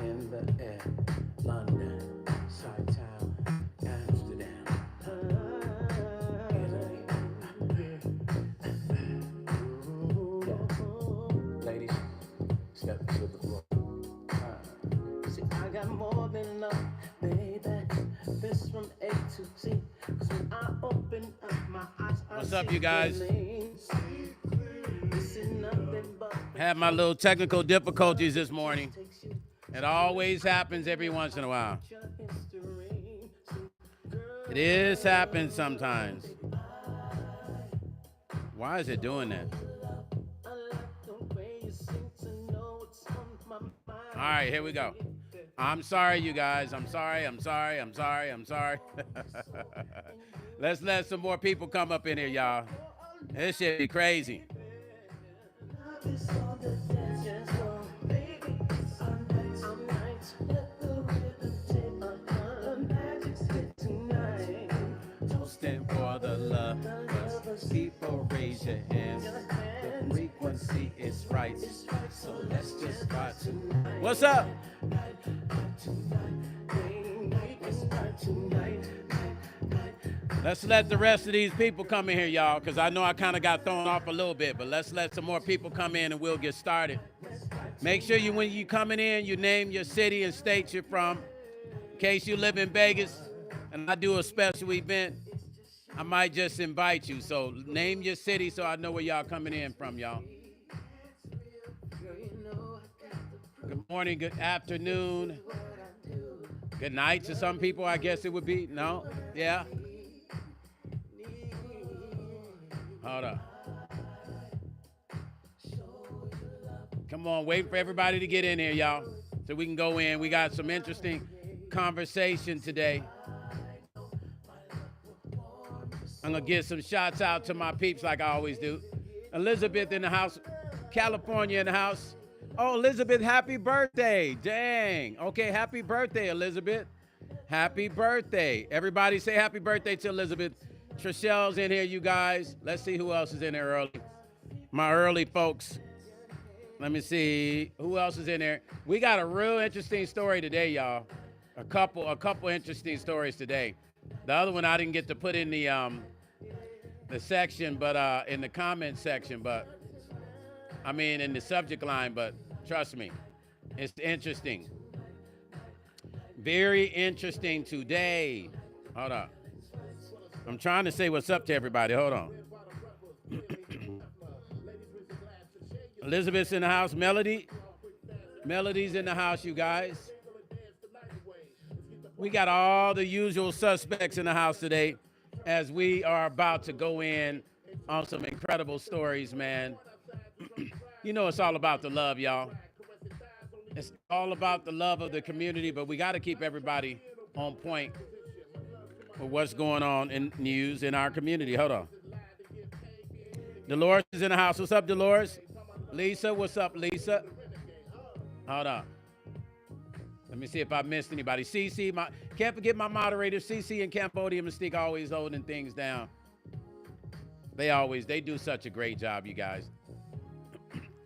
in the air. London, Chi-Town, Amsterdam, Italy. Yeah. Ladies, step to the floor. See, I got more than love, baby. This from A to Z. 'Cause when I open up my eyes, what's up, you guys? Had my little technical difficulties this morning. It always happens every once in a while. It is happening sometimes. Why is it doing that? All right, here we go. I'm sorry, you guys. I'm sorry. Let's let some more people come up in here, y'all. This shit be crazy. Toasting for the lovers. People raise your hands. The frequency is right. So let's just start tonight. What's up? Let's let the rest of these people come in here, y'all, because I know I kind of got thrown off a little bit, but let's let some more people come in and we'll get started. Make sure you, when you coming in, you name your city and state you're from. In case you live in Vegas and I do a special event, I might just invite you. So name your city so I know where y'all coming in from, y'all. Good morning, good afternoon, good night to some people, I guess it would be. No? Yeah? Hold up. Come on, wait for everybody to get in here, y'all, so we can go in. We got some interesting conversation today. I'm going to give some shots out to my peeps like I always do. Elizabeth in the house. California in the house. Oh, Elizabeth, happy birthday. Dang. Okay, happy birthday, Elizabeth. Happy birthday. Everybody say happy birthday to Elizabeth. Trichelle's in here, you guys. Let's see who else is in there early. My early folks. Let me see. Who else is in there? We got a real interesting story today, y'all. A couple interesting stories today. The other one I didn't get to put in the section, but in the comment section, but I mean in the subject line, but trust me, it's interesting. Very interesting today. Hold on. I'm trying to say what's up to everybody. Hold on. Elizabeth's in the house. Melody's in the house, you guys. We got all the usual suspects in the house today as we are about to go in on some incredible stories, man. You know it's all about the love, y'all. It's all about the love of the community, but we got to keep everybody on point with what's going on in news in our community. Hold on. Dolores is in the house. What's up, Dolores? Lisa, what's up, Lisa? Hold on. Let me see if I missed anybody. CC, can't forget my moderators, CC and Cambodia Mystique, always holding things down. They do such a great job, you guys.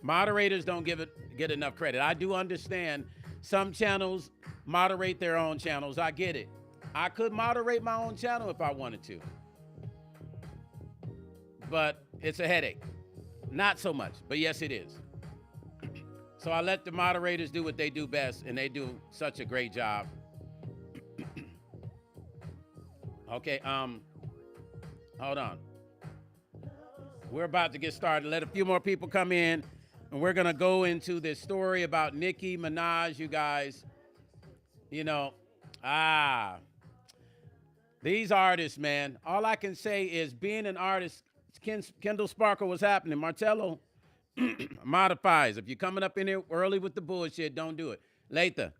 Moderators don't get enough credit. I do understand some channels moderate their own channels. I get it. I could moderate my own channel if I wanted to. But it's a headache. Not so much, but yes, it is. So I let the moderators do what they do best, and they do such a great job. Okay, hold on. We're about to get started. Let a few more people come in, and we're going to go into this story about Nicki Minaj, you guys. You know, these artists, man, all I can say is being an artist, Kendall Sparkle, what's happening? Martello modifies. If you're coming up in here early with the bullshit, don't do it. Latha,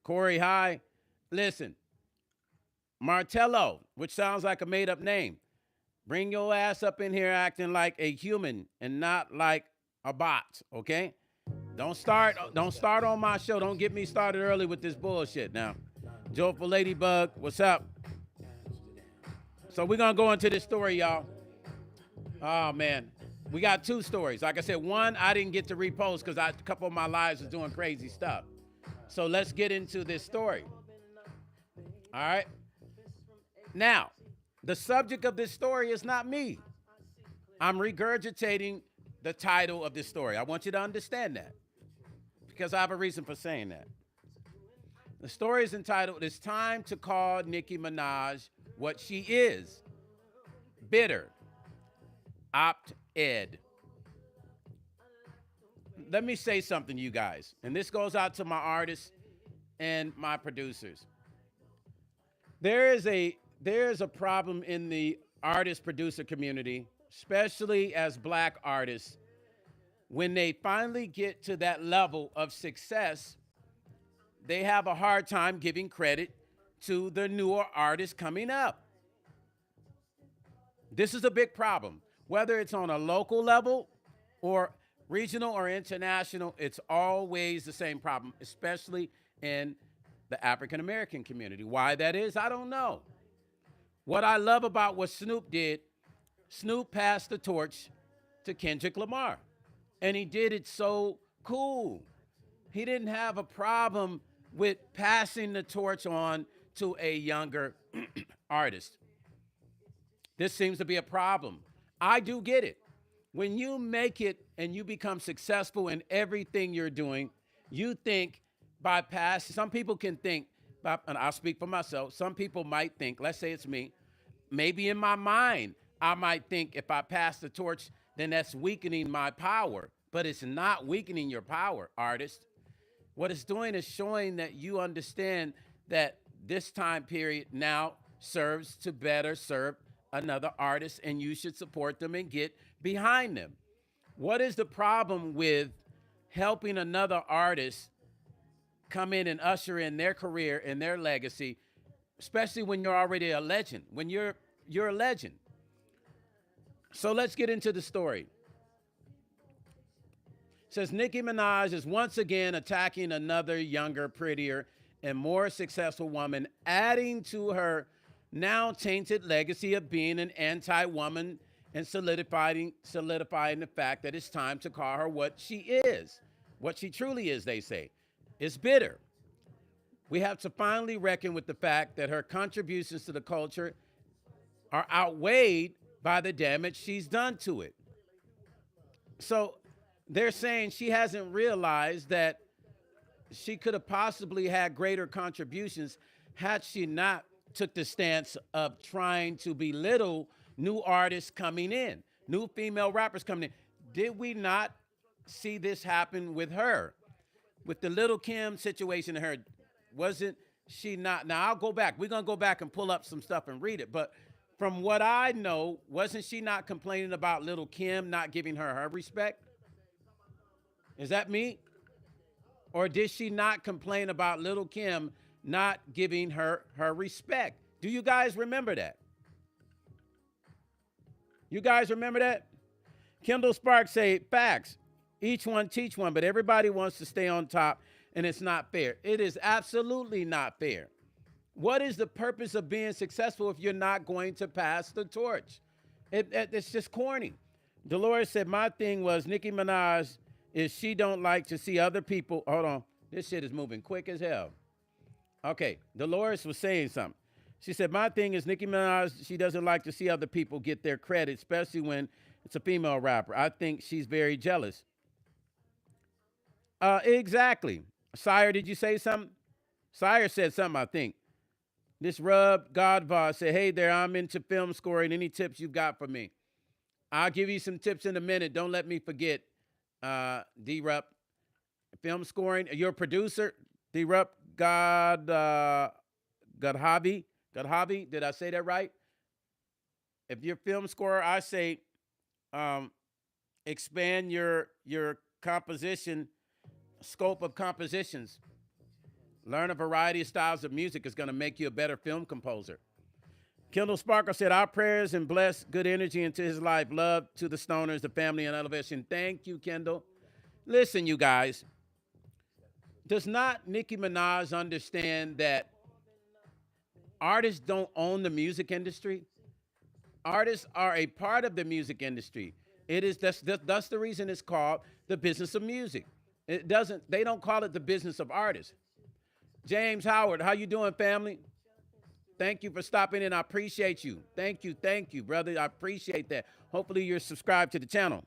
Corey, hi. Listen, Martello, which sounds like a made-up name. Bring your ass up in here acting like a human and not like a bot, okay? Don't start on my show. Don't get me started early with this bullshit now. Joyful Ladybug, what's up? So we're going to go into this story, y'all. Oh, man. We got two stories. Like I said, one I didn't get to repost because a couple of my lives was doing crazy stuff. So let's get into this story. All right. Now, the subject of this story is not me. I'm regurgitating the title of this story. I want you to understand that because I have a reason for saying that. The story is entitled, "It's Time to Call Nicki Minaj What She Is." Bitter. Opt-ed. Let me say something to you guys, and this goes out to my artists and my producers. There is a problem in the artist-producer community, especially as black artists, when they finally get to that level of success, they have a hard time giving credit to the newer artists coming up. This is a big problem. Whether it's on a local level or regional or international, it's always the same problem, especially in the African American community. Why that is, I don't know. What I love about what Snoop did, Snoop passed the torch to Kendrick Lamar. And he did it so cool. He didn't have a problem with passing the torch on to a younger artist. This seems to be a problem. I do get it. When you make it and you become successful in everything you're doing, you think by passing, some people can think, and I'll speak for myself, some people might think, let's say it's me, maybe in my mind, I might think if I pass the torch, then that's weakening my power. But it's not weakening your power, artist. What it's doing is showing that you understand that this time period now serves to better serve another artist, and you should support them and get behind them. What is the problem with helping another artist come in and usher in their career and their legacy, especially when you're already a legend, when you're a legend? So let's get into the story. It says Nicki Minaj is once again attacking another younger, prettier, and more successful woman, adding to her now tainted legacy of being an anti-woman and solidifying the fact that it's time to call her what she is, what she truly is, they say. It's bitter. We have to finally reckon with the fact that her contributions to the culture are outweighed by the damage she's done to it. So they're saying she hasn't realized that she could have possibly had greater contributions had she not took the stance of trying to belittle new artists coming in, new female rappers coming in. Did we not see this happen with her? With the Little Kim situation, her, wasn't she not? Now I'll go back. We're going to go back and pull up some stuff and read it. But from what I know, wasn't she not complaining about Little Kim not giving her respect? Is that me? Or did she not complain about Little Kim not giving her respect? Do you guys remember that? You guys remember that? Kendall Sparks say, facts. Each one teach one, but everybody wants to stay on top, and it's not fair. It is absolutely not fair. What is the purpose of being successful if you're not going to pass the torch? It's just corny. Dolores said, my thing was Nicki Minaj is she don't like to see other people. Hold on. This shit is moving quick as hell. Okay, Dolores was saying something. She said, my thing is Nicki Minaj, she doesn't like to see other people get their credit, especially when it's a female rapper. I think she's very jealous. Exactly. Sire, did you say something? Sire said something, I think. This Rub Godva said, hey there, I'm into film scoring. Any tips you got for me? I'll give you some tips in a minute. Don't let me forget, D-Rup. Film scoring. You're a producer, D-Rup Godhavi. Did I say that right? If you're a film scorer, I say expand your composition, scope of compositions. Learn a variety of styles of music is going to make you a better film composer. Kendall Sparkle said, our prayers and bless good energy into his life. Love to the Stoners, the family, and elevation. Thank you, Kendall. Listen, you guys. Does not Nicki Minaj understand that artists don't own the music industry? Artists are a part of the music industry. That's the reason it's called the business of music. They don't call it the business of artists. James Howard, how you doing, family? Thank you for stopping in. I appreciate you. Thank you, brother. I appreciate that. Hopefully you're subscribed to the channel.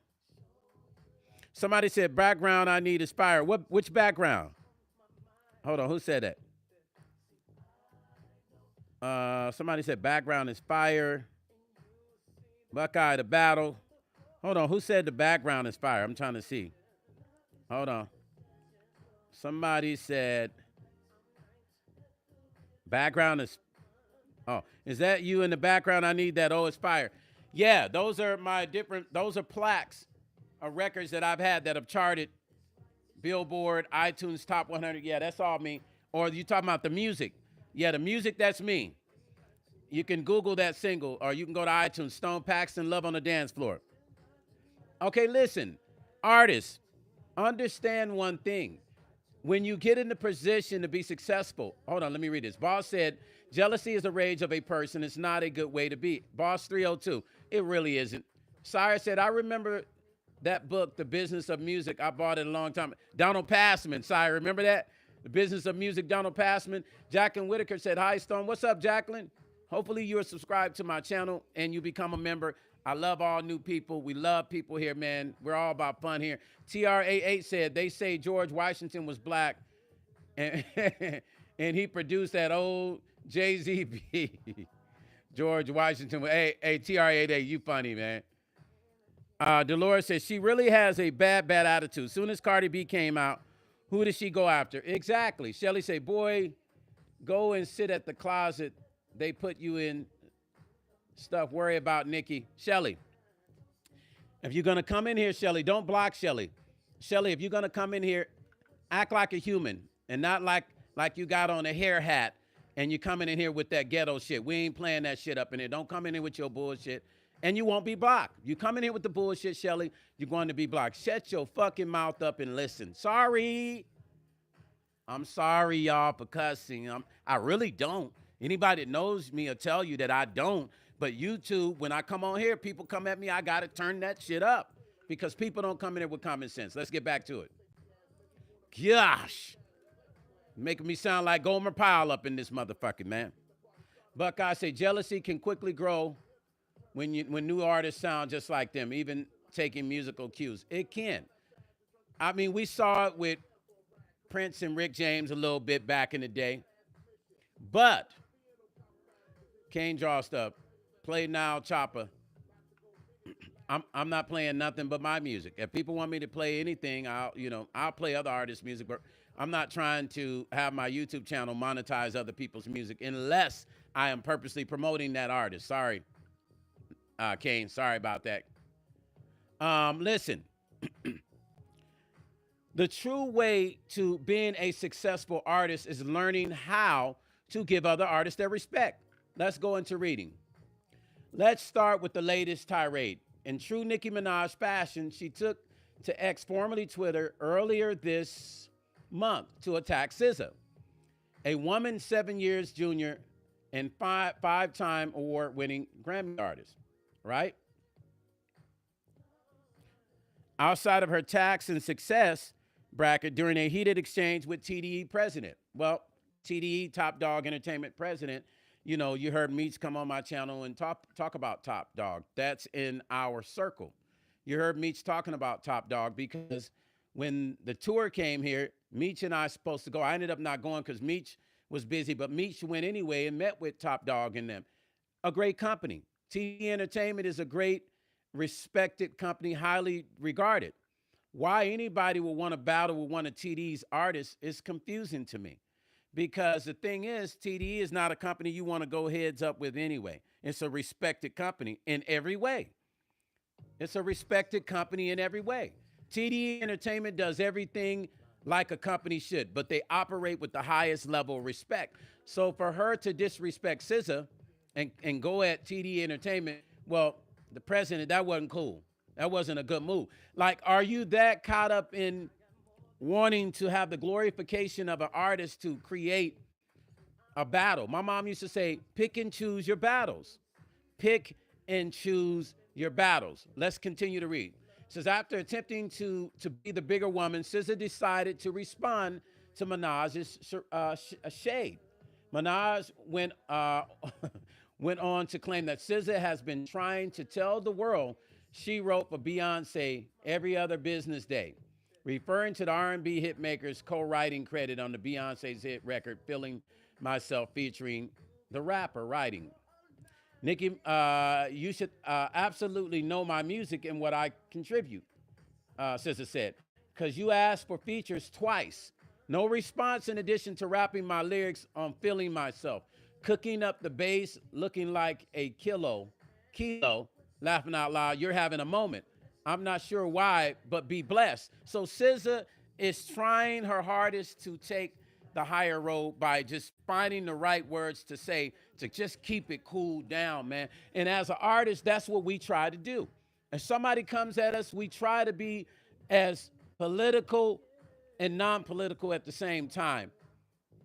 Somebody said background I need is fire. Which background? Hold on, who said that? Somebody said background is fire. Buckeye the battle. Hold on, who said the background is fire? I'm trying to see. Hold on. Somebody said background is, oh, is that you in the background? I need that. Oh, it's fire. Yeah, those are those are plaques of records that I've had that have charted Billboard, iTunes Top 100. Yeah, that's all me. Or you talking about the music? Yeah, the music, that's me. You can Google that single, or you can go to iTunes, Stone Paxton, Love on the Dance Floor. Okay, listen, artists, understand one thing. When you get in the position to be successful, hold on, let me read this. Boss said, jealousy is a rage of a person. It's not a good way to be. Boss 302, it really isn't. Sire said, I remember that book, The Business of Music. I bought it a long time. Donald Passman, Sire, remember that? The Business of Music, Donald Passman. Jacqueline Whitaker said, hi, Stone. What's up, Jacqueline? Hopefully you are subscribed to my channel and you become a member. I love all new people. We love people here, man. We're all about fun here. TRA8 said, they say George Washington was black and, and he produced that old Jay-Z beat. George Washington. Hey, TRA8, you funny, man. Dolores says, she really has a bad attitude. Soon as Cardi B came out, who did she go after? Exactly. Shelly say, boy, go and sit at the closet. They put you in stuff. Worry about Nicki. Shelly, if you're going to come in here, Shelly, don't block Shelly. Shelly, if you're going to come in here, act like a human and not like you got on a hair hat and you coming in here with that ghetto shit. We ain't playing that shit up in here. Don't come in here with your bullshit and you won't be blocked. You come in here with the bullshit, Shelly, you're going to be blocked. Shut your fucking mouth up and listen. Sorry. I'm sorry, y'all, for cussing. I really don't. Anybody that knows me will tell you that I don't. But YouTube, when I come on here, people come at me, I got to turn that shit up because people don't come in here with common sense. Let's get back to it. Gosh. Making me sound like Gomer Pyle up in this motherfucking, man. Buckeye say jealousy can quickly grow when new artists sound just like them, even taking musical cues. It can. I mean, we saw it with Prince and Rick James a little bit back in the day. But Kane draw stuff. Play now, Chopper. I'm not playing nothing but my music. If people want me to play anything, I'll play other artists' music, but I'm not trying to have my YouTube channel monetize other people's music unless I am purposely promoting that artist. Sorry, Kane. Sorry about that. Listen, the true way to being a successful artist is learning how to give other artists their respect. Let's go into reading. Let's start with the latest tirade. In true Nicki Minaj fashion, she took to X, formerly Twitter, earlier this month to attack Siza, a woman 7 years junior and five-time award-winning Grammy artist, right? Outside of her tax and success bracket during a heated exchange with TDE president. Well, TDE, Top Dog Entertainment president, you heard Meech come on my channel and talk about Top Dog. That's in our circle. You heard Meech talking about Top Dog because when the tour came here, Meech and I supposed to go. I ended up not going because Meech was busy, but Meech went anyway and met with Top Dog and them. A great company. TDE Entertainment is a great, respected company, highly regarded. Why anybody would want to battle with one of TDE's artists is confusing to me. Because the thing is, TDE is not a company you want to go heads up with anyway. It's a respected company in every way. It's a respected company in every way. TDE Entertainment does everything like a company should, but they operate with the highest level of respect. So for her to disrespect SZA and go at TDE Entertainment, well, the president, that wasn't cool. That wasn't a good move. Like, are you that caught up in wanting to have the glorification of an artist to create a battle? My mom used to say, pick and choose your battles. Pick and choose your battles. Let's continue to read. It says, after attempting to be the bigger woman, SZA decided to respond to Minaj's shade. Minaj went on to claim that Siza has been trying to tell the world she wrote for Beyonce every other business day, referring to the R&B hitmaker's co-writing credit on the Beyonce's hit record, Feeling Myself, featuring the rapper writing. Nicki, you should absolutely know my music and what I contribute, Siza said, because you asked for features twice. No response in addition to rapping my lyrics on Feeling Myself, cooking up the bass, looking like a kilo, laughing out loud, you're having a moment. I'm not sure why, but be blessed. So Siza is trying her hardest to take the higher road by just finding the right words to say, to just keep it cool down, man. And as an artist, that's what we try to do. If somebody comes at us, we try to be as political and non-political at the same time,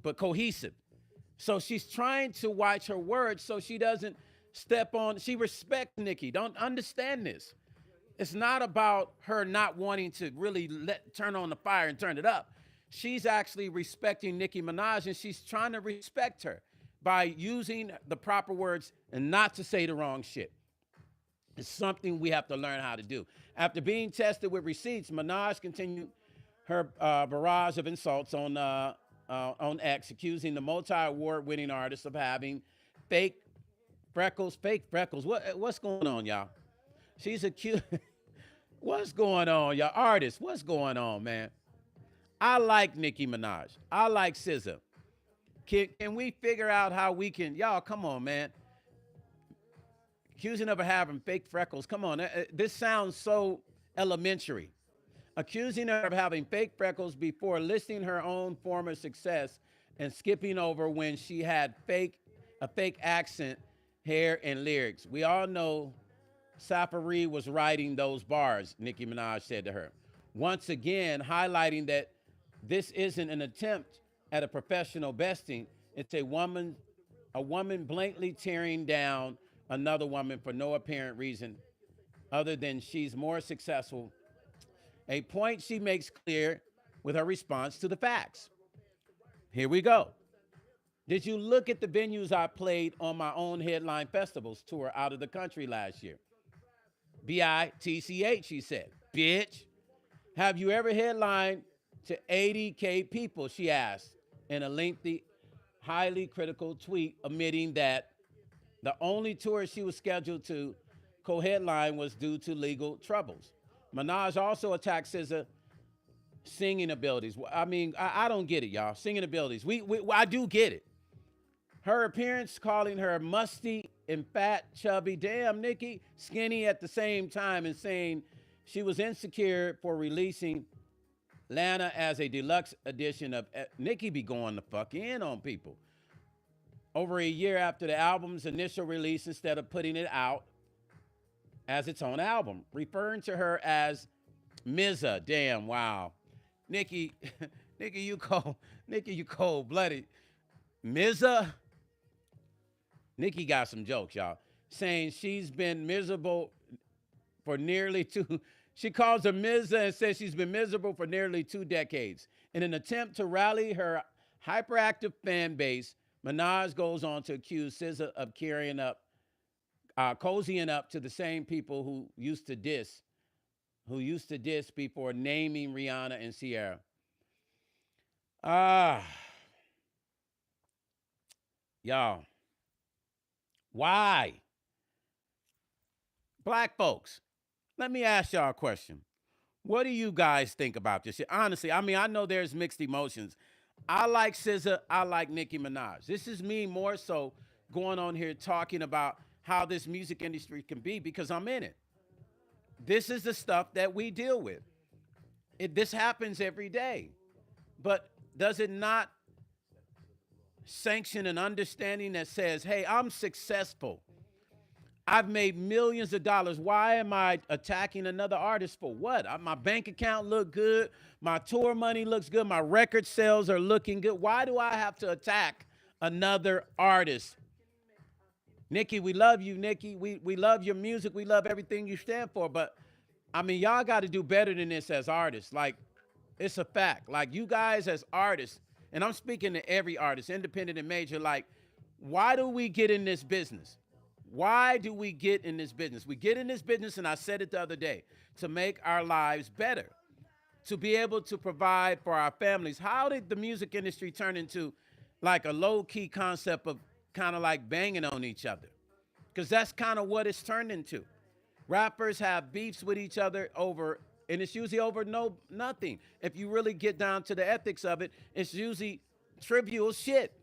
but cohesive. So she's trying to watch her words so she doesn't step on, she respects Nicki. Don't understand this. It's not about her not wanting to really turn on the fire and turn it up. She's actually respecting Nicki Minaj, and she's trying to respect her by using the proper words and not to say the wrong shit. It's something we have to learn how to do. After being tested with receipts, Minaj continued her barrage of insults on X, accusing the multi-award-winning artist of having fake freckles. What's going on, y'all? She's accused. What's going on, y'all? Artists, what's going on, man? I like Nicki Minaj. I like Siza. Can we figure out how we can, y'all, come on, man. Accusing her of having fake freckles. Come on, this sounds so elementary. Accusing her of having fake freckles before listing her own former success and skipping over when she had a fake accent, hair, and lyrics. We all know Safari was writing those bars, Nicki Minaj said to her. Once again, highlighting that this isn't an attempt at a professional besting. It's a woman blatantly tearing down another woman for no apparent reason other than she's more successful. A point she makes clear with her response to the facts. Here we go. Did you look at the venues I played on my own headline festivals tour out of the country last year? BITCH, she said. Bitch. Have you ever headlined to 80K people, she asked in a lengthy, highly critical tweet, admitting that the only tour she was scheduled to co-headline was due to legal troubles. Minaj also attacked SZA singing abilities. I mean, I don't get it, y'all. Singing abilities. I do get it. Her appearance, calling her musty and fat, chubby, damn, Nicki, skinny at the same time, and saying she was insecure for releasing Lana as a deluxe edition of Nicki be going the fuck in on people. Over a year after the album's initial release, instead of putting it out as its own album, referring to her as Mza. Damn, wow. Nicki, you cold-blooded. Mza? Nicki got some jokes, y'all. Saying she's been miserable for nearly she calls her Mza and says she's been miserable for nearly 2 decades. In an attempt to rally her hyperactive fan base, Minaj goes on to accuse SZA of cozying up to the same people who used to diss before naming Rihanna and Ciara. Y'all, why? Black folks, let me ask y'all a question. What do you guys think about this shit? Honestly, I mean, I know there's mixed emotions. I like SZA. I like Nicki Minaj. This is me more so going on here talking about how this music industry can be because I'm in it. This is the stuff that we deal with. This happens every day. But does it not sanction an understanding that says, hey, I'm successful. I've made millions of dollars. Why am I attacking another artist for what? My bank account look good. My tour money looks good. My record sales are looking good. Why do I have to attack another artist? Nicki, we love you, Nicki. We love your music. We love everything you stand for. But, I mean, y'all got to do better than this as artists. Like, It's a fact. Like, you guys as artists, and I'm speaking to every artist, independent and major, like, why do we get in this business? Why do we get in this business? We get in this business, and I said it the other day, to make our lives better, to be able to provide for our families. How did the music industry turn into like a low-key concept of kind of like banging on each other? Because that's kind of what it's turned into. Rappers have beefs with each other over, and it's usually over nothing. If you really get down to the ethics of it, it's usually trivial shit.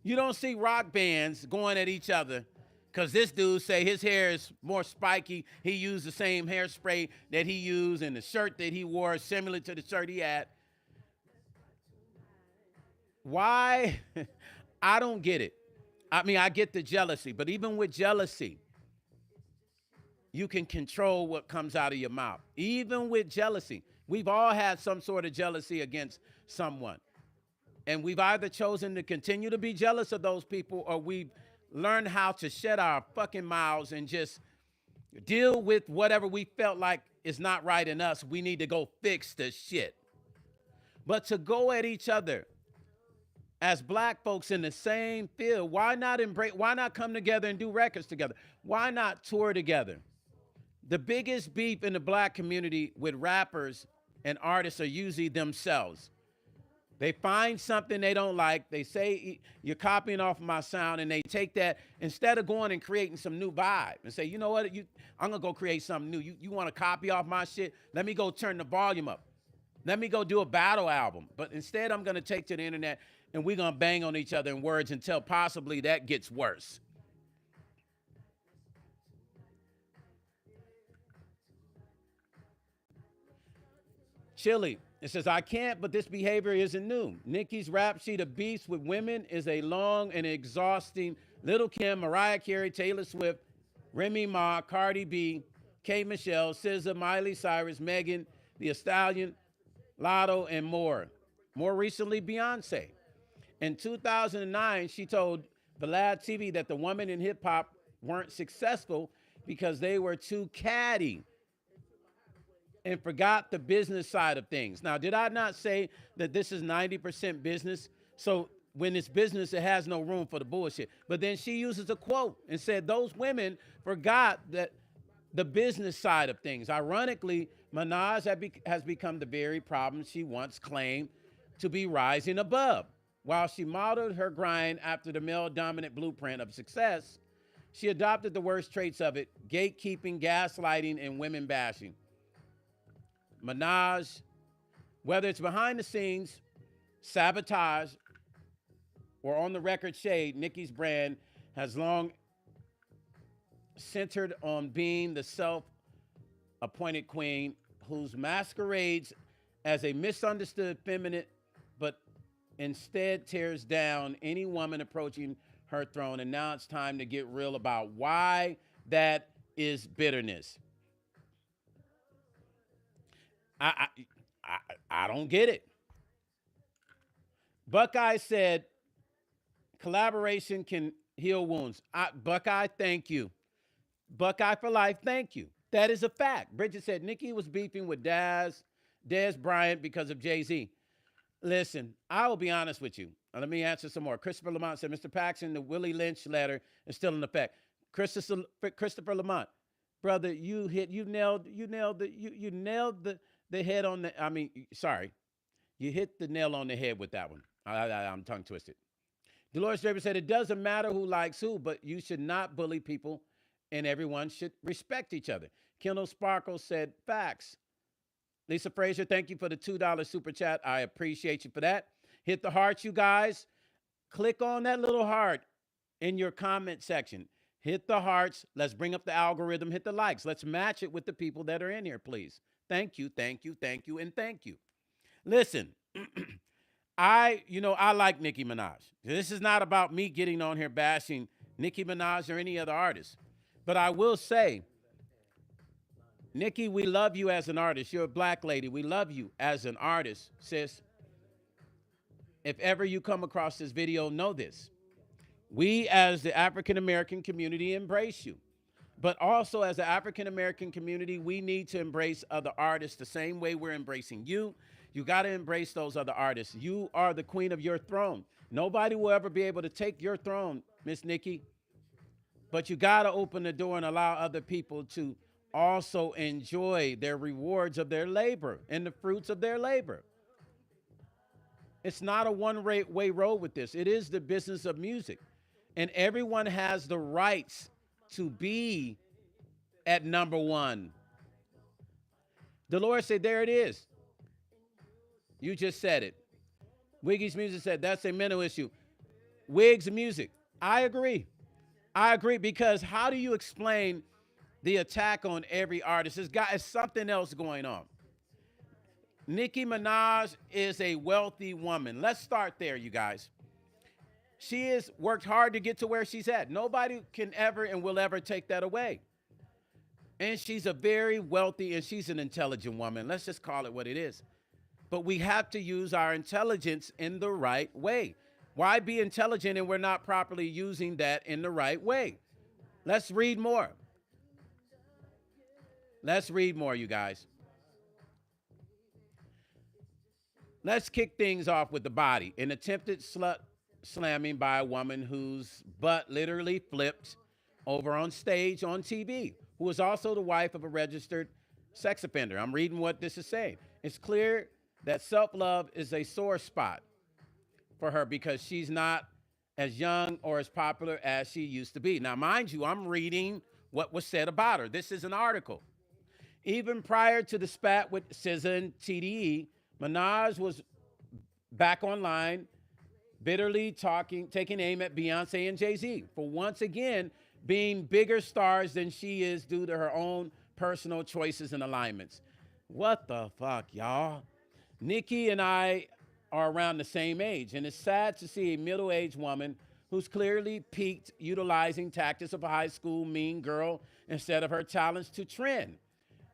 You don't see rock bands going at each other because this dude say his hair is more spiky. He used the same hairspray that he used, and the shirt that he wore is similar to the shirt he had. Why? I don't get it. I mean, I get the jealousy, but even with jealousy, you can control what comes out of your mouth. Even with jealousy, we've all had some sort of jealousy against someone. And we've either chosen to continue to be jealous of those people, or we've learned how to shut our fucking mouths and just deal with whatever we felt like is not right in us. We need to go fix the shit. But to go at each other as black folks in the same field, why not come together and do records together? Why not tour together? The biggest beef in the black community with rappers and artists are usually themselves. They find something they don't like. They say, you're copying off of my sound, and they take that, instead of going and creating some new vibe and say, you know what, I'm going to go create something new. You want to copy off my shit? Let me go turn the volume up. Let me go do a battle album. But instead, I'm going to take to the internet, and we're going to bang on each other in words until possibly that gets worse. Chili, it says, I can't, but this behavior isn't new. Nicki's rap sheet of beefs with women is a long and exhausting. Lil' Kim, Mariah Carey, Taylor Swift, Remy Ma, Cardi B, K. Michelle, Siza, Miley Cyrus, Megan, The Stallion, Lotto, and more. More recently, Beyonce. In 2009, she told Vlad TV that the women in hip hop weren't successful because they were too catty and forgot the business side of things. Now, did I not say that this is 90% business? So when it's business, it has no room for the bullshit. But then she uses a quote and said those women forgot that the business side of things. Ironically, Minaj has become the very problem she once claimed to be rising above. While she modeled her grind after the male-dominant blueprint of success, she adopted the worst traits of it: gatekeeping, gaslighting, and women bashing. Minaj, whether it's behind the scenes, sabotage, or on the record shade, Nicki's brand has long centered on being the self-appointed queen whose masquerades as a misunderstood feminine, but instead tears down any woman approaching her throne. And now it's time to get real about why that is bitterness. I don't get it. Buckeye said, collaboration can heal wounds. Buckeye, thank you. Buckeye for life, thank you. That is a fact. Bridget said, Nicki was beefing with Dez Bryant because of Jay-Z. Listen, I will be honest with you. Let me answer some more. Christopher Lamont said, Mr. Paxton, the Willie Lynch letter is still in effect. Christopher Lamont, brother, you nailed the head on the, you hit the nail on the head with that one. I'm tongue twisted. Dolores Draper said, it doesn't matter who likes who, but you should not bully people, and everyone should respect each other. Kendall Sparkle said, facts. Lisa Frazier, thank you for the $2 super chat. I appreciate you for that. Hit the hearts, you guys. Click on that little heart in your comment section. Hit the hearts. Let's bring up the algorithm. Hit the likes. Let's match it with the people that are in here, please. Thank you, thank you, thank you, and thank you. Listen, I like Nicki Minaj. This is not about me getting on here bashing Nicki Minaj or any other artist. But I will say, Nicki, we love you as an artist. You're a black lady. We love you as an artist, sis. If ever you come across this video, know this. We as the African-American community embrace you. But also as an African-American community, we need to embrace other artists the same way we're embracing you. You got to embrace those other artists. You are the queen of your throne. Nobody will ever be able to take your throne, Miss Nicki, but you got to open the door and allow other people to also enjoy their rewards of their labor and the fruits of their labor. It's not a one-way road with this. It is the business of music. And everyone has the rights to be at number one. The Lord said, there it is. You just said it. Wiggy's Music said, that's a mental issue. Wig's Music. I agree. I agree, because how do you explain the attack on every artist? It's something else going on. Nicki Minaj is a wealthy woman. Let's start there, you guys. She has worked hard to get to where she's at. Nobody can ever and will ever take that away. And she's a very wealthy, and she's an intelligent woman. Let's just call it what it is. But we have to use our intelligence in the right way. Why be intelligent and we're not properly using that in the right way? Let's read more. Let's read more, you guys. Let's kick things off with the body. An attempted slut slamming by a woman whose butt literally flipped over on stage on TV, who is also the wife of a registered sex offender. I'm reading what this is saying. It's clear that self-love is a sore spot for her because she's not as young or as popular as she used to be. Now, mind you, I'm reading what was said about her. This is an article. Even prior to the spat with Siza and TDE, Minaj was back online, bitterly taking aim at Beyonce and Jay-Z for once again being bigger stars than she is due to her own personal choices and alignments. What the fuck, y'all? Nicki and I are around the same age, and it's sad to see a middle-aged woman who's clearly peaked utilizing tactics of a high school mean girl instead of her talents to trend.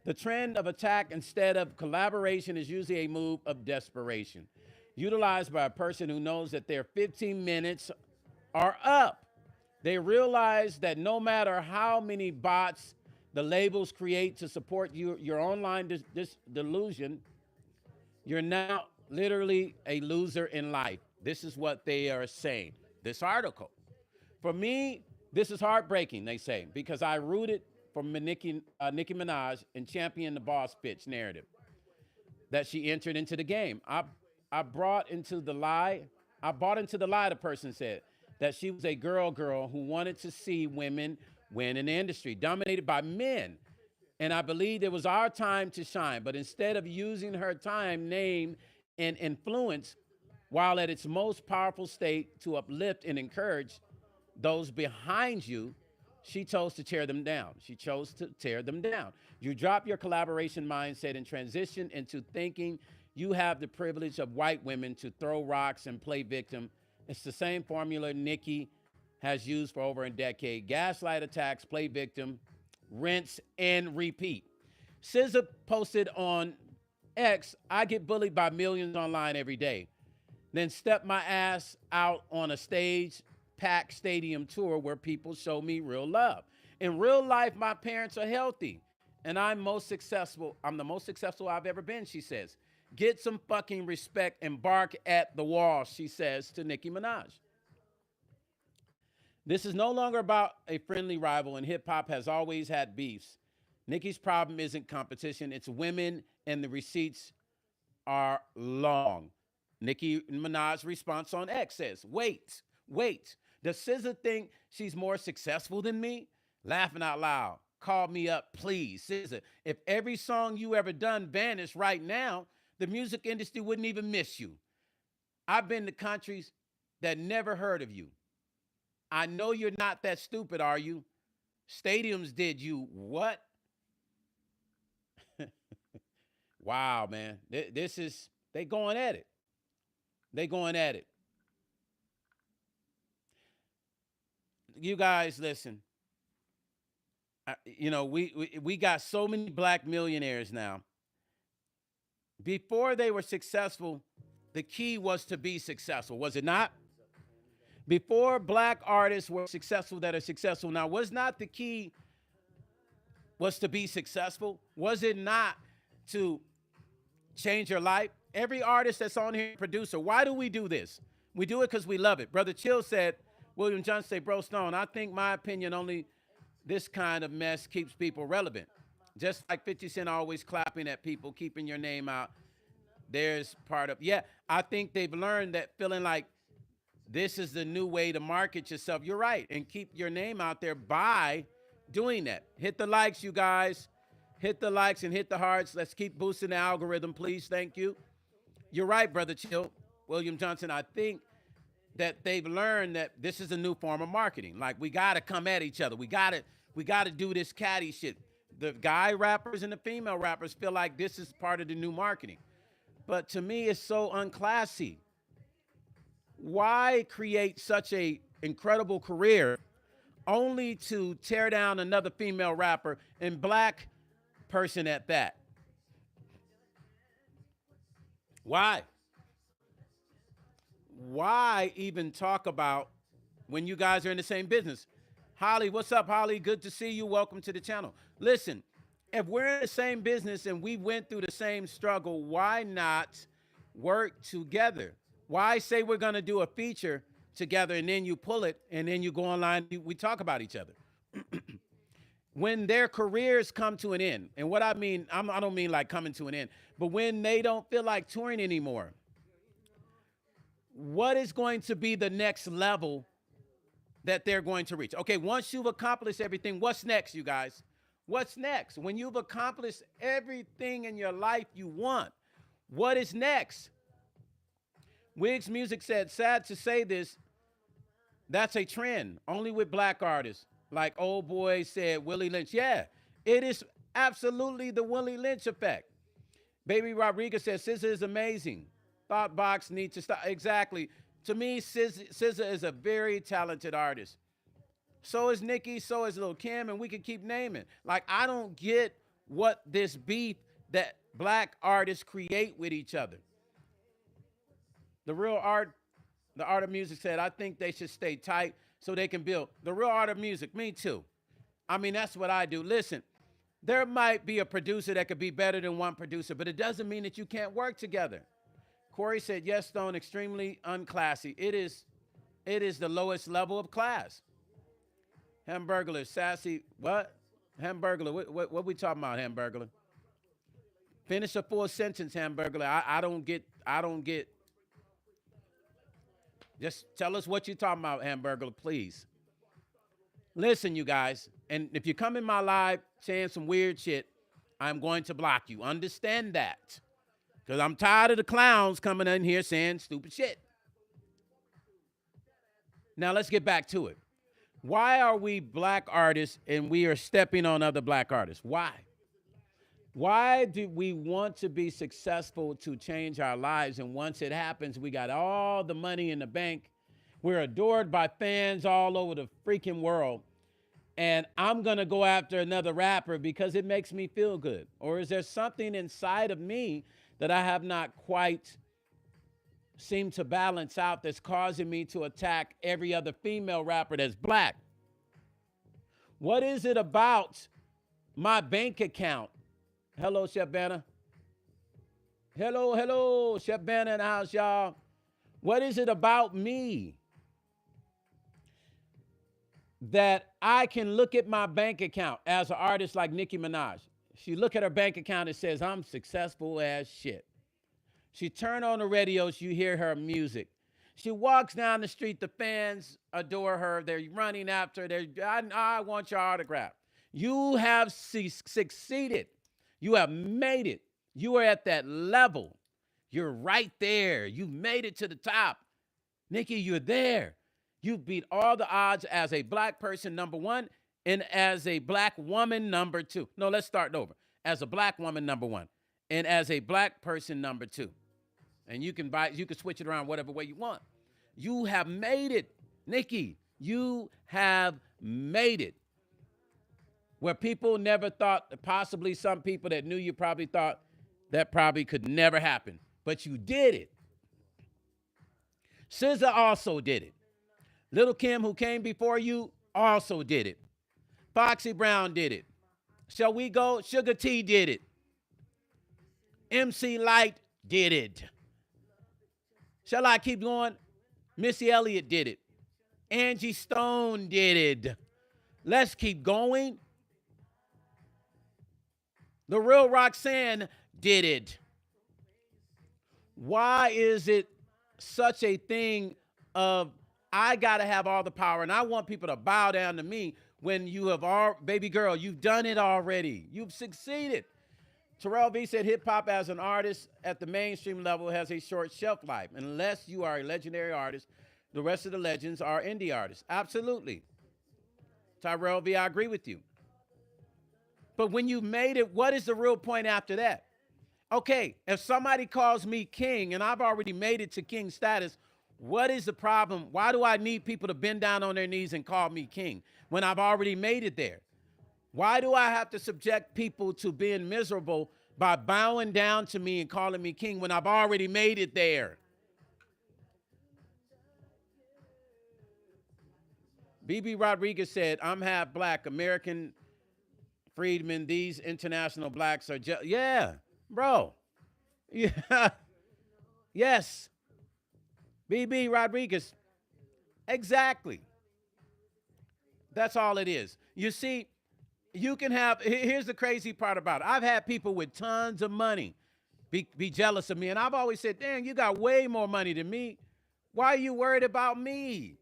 The trend of attack instead of collaboration is usually a move of desperation, utilized by a person who knows that their 15 minutes are up. They realize that no matter how many bots the labels create to support your online delusion, you're now literally a loser in life. This is what they are saying, this article. For me, this is heartbreaking, they say, because I rooted for Nicki Minaj and championed the boss bitch narrative that she entered into the game. I bought into the lie, the person said, that she was a girl who wanted to see women win in the industry, dominated by men. And I believed it was our time to shine. But instead of using her time, name, and influence, while at its most powerful state to uplift and encourage those behind you, she chose to tear them down. She chose to tear them down. You drop your collaboration mindset and transition into thinking you have the privilege of white women to throw rocks and play victim. It's the same formula Nicki has used for over a decade. Gaslight attacks, play victim, rinse and repeat. Siza posted on X, I get bullied by millions online every day. Then step my ass out on a stage, packed stadium tour where people show me real love. In real life, my parents are healthy, and I'm the most successful I've ever been, she says. Get some fucking respect and bark at the wall, she says to Nicki Minaj. This is no longer about a friendly rival, and hip-hop has always had beefs. Nicki's problem isn't competition, it's women, and the receipts are long. Nicki Minaj's response on X says, wait. Does SZA think she's more successful than me? Laughing out loud. Call me up, please. SZA, if every song you ever done vanished right now, the music industry wouldn't even miss you. I've been to countries that never heard of you. I know you're not that stupid, are you? Stadiums did you what? Wow, man. They going at it. You guys, listen. We got so many black millionaires now. Before they were successful, the key was to be successful, was it not? Before black artists were successful that are successful now, was not the key was to be successful? Was it not to change your life? Every artist that's on here, producer, why do we do this? We do it because we love it. Brother Chill said, William Johnson said, Bro Stone, I think my opinion only this kind of mess keeps people relevant. Just like 50 Cent always clapping at people, keeping your name out. There's part of, yeah, I think they've learned that feeling like this is the new way to market yourself. You're right. And keep your name out there by doing that. Hit the likes, you guys. Hit the likes and hit the hearts. Let's keep boosting the algorithm, please. Thank you. You're right, Brother Chill. William Johnson, I think that they've learned that this is a new form of marketing. Like, we got to come at each other. We got to do this catty shit. The guy rappers and the female rappers feel like this is part of the new marketing. But to me, it's so unclassy. Why create such a incredible career only to tear down another female rapper and black person at that? Why? Why even talk about when you guys are in the same business? Holly, what's up, Holly? Good to see you. Welcome to the channel. Listen, if we're in the same business and we went through the same struggle, why not work together? Why say we're going to do a feature together and then you pull it and then you go online, we talk about each other? When their careers come to an end, and what I mean, I don't mean like coming to an end, but when they don't feel like touring anymore, what is going to be the next level that they're going to reach? Okay, once you've accomplished everything, what's next, you guys? What's next? When you've accomplished everything in your life you want, what is next? Wiggs Music said, sad to say this, that's a trend, only with black artists. Like old boy said, Willie Lynch. Yeah, it is absolutely the Willie Lynch effect. Baby Rodriguez says, Siza is amazing. Thought Box needs to stop. Exactly. To me, Siza is a very talented artist. So is Nicki, so is Lil' Kim, and we can keep naming. Like, I don't get what this beef that black artists create with each other. The art of music said, I think they should stay tight so they can build. The real art of music, me too. I mean, that's what I do. Listen, there might be a producer that could be better than one producer, but it doesn't mean that you can't work together. Corey said, yes, Stone, extremely unclassy. It is the lowest level of class. Hamburglar, sassy, what? Hamburglar, what we talking about, Hamburglar? Finish a full sentence, Hamburglar. I don't get. Just tell us what you're talking about, Hamburglar, please. Listen, you guys, and if you come in my live saying some weird shit, I'm going to block you. Understand that. Because I'm tired of the clowns coming in here saying stupid shit. Now, let's get back to it. Why are we black artists and we are stepping on other black artists? Why? Why do we want to be successful to change our lives? And once it happens, we got all the money in the bank. We're adored by fans all over the freaking world. And I'm going to go after another rapper because it makes me feel good. Or is there something inside of me that I have not quite seemed to balance out that's causing me to attack every other female rapper that's black? What is it about my bank account? Hello, Chef Banner. Hello, Chef Banner in the house, y'all. What is it about me that I can look at my bank account as an artist like Nicki Minaj? She look at her bank account and says, I'm successful as shit. She turn on the radio, you hear her music. She walks down the street, the fans adore her. They're running after her. I want your autograph. You have succeeded. You have made it. You are at that level. You're right there. You made it to the top. Nicki, you're there. You beat all the odds as a black person, number one, and as a black woman, number two. No, let's start over. As a black woman, number one, and as a black person, number two. And you can switch it around whatever way you want. You have made it, Nicki. You have made it. Where people never thought, possibly some people that knew you probably thought that probably could never happen. But you did it. SZA also did it. Lil' Kim, who came before you, also did it. Foxy Brown did it. Shall we go? Sugar T did it. MC Light did it. Shall I keep going? Missy Elliott did it. Angie Stone did it. Let's keep going. The real Roxanne did it. Why is it such a thing of I got to have all the power and I want people to bow down to me when you have all, baby girl, you've done it already. You've succeeded. Terrell V said hip-hop as an artist at the mainstream level has a short shelf life. Unless you are a legendary artist, the rest of the legends are indie artists. Absolutely. Tyrell V, I agree with you. But when you made it, what is the real point after that? Okay, if somebody calls me king and I've already made it to king status, what is the problem? Why do I need people to bend down on their knees and call me king when I've already made it there? Why do I have to subject people to being miserable by bowing down to me and calling me king when I've already made it there? BB Rodriguez said, I'm half black, American freedmen. These international blacks are just, yeah, bro. Yeah. Yes. BB Rodriguez. Exactly. That's all it is. You see, you can have, here's the crazy part about it. I've had people with tons of money be jealous of me. And I've always said, dang, you got way more money than me. Why are you worried about me?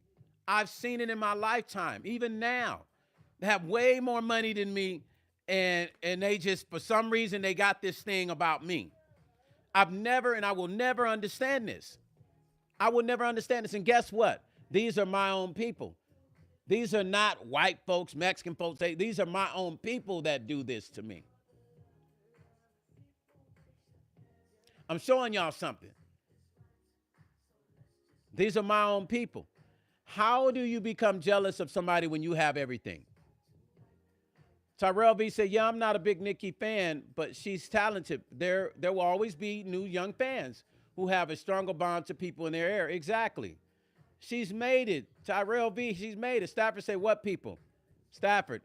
I've seen it in my lifetime. Even now, they have way more money than me. And they just, for some reason, they got this thing about me. I've never, and I will never understand this. I will never understand this. And guess what? These are my own people. These are not white folks, Mexican folks. These are my own people that do this to me. I'm showing y'all something. These are my own people. How do you become jealous of somebody when you have everything? Tyrell B said, yeah, I'm not a big Nicki fan, but she's talented. There will always be new young fans who have a stronger bond to people in their area. Exactly. She's made it. Tyrell B, she's made it. Stafford said, what people? Stafford,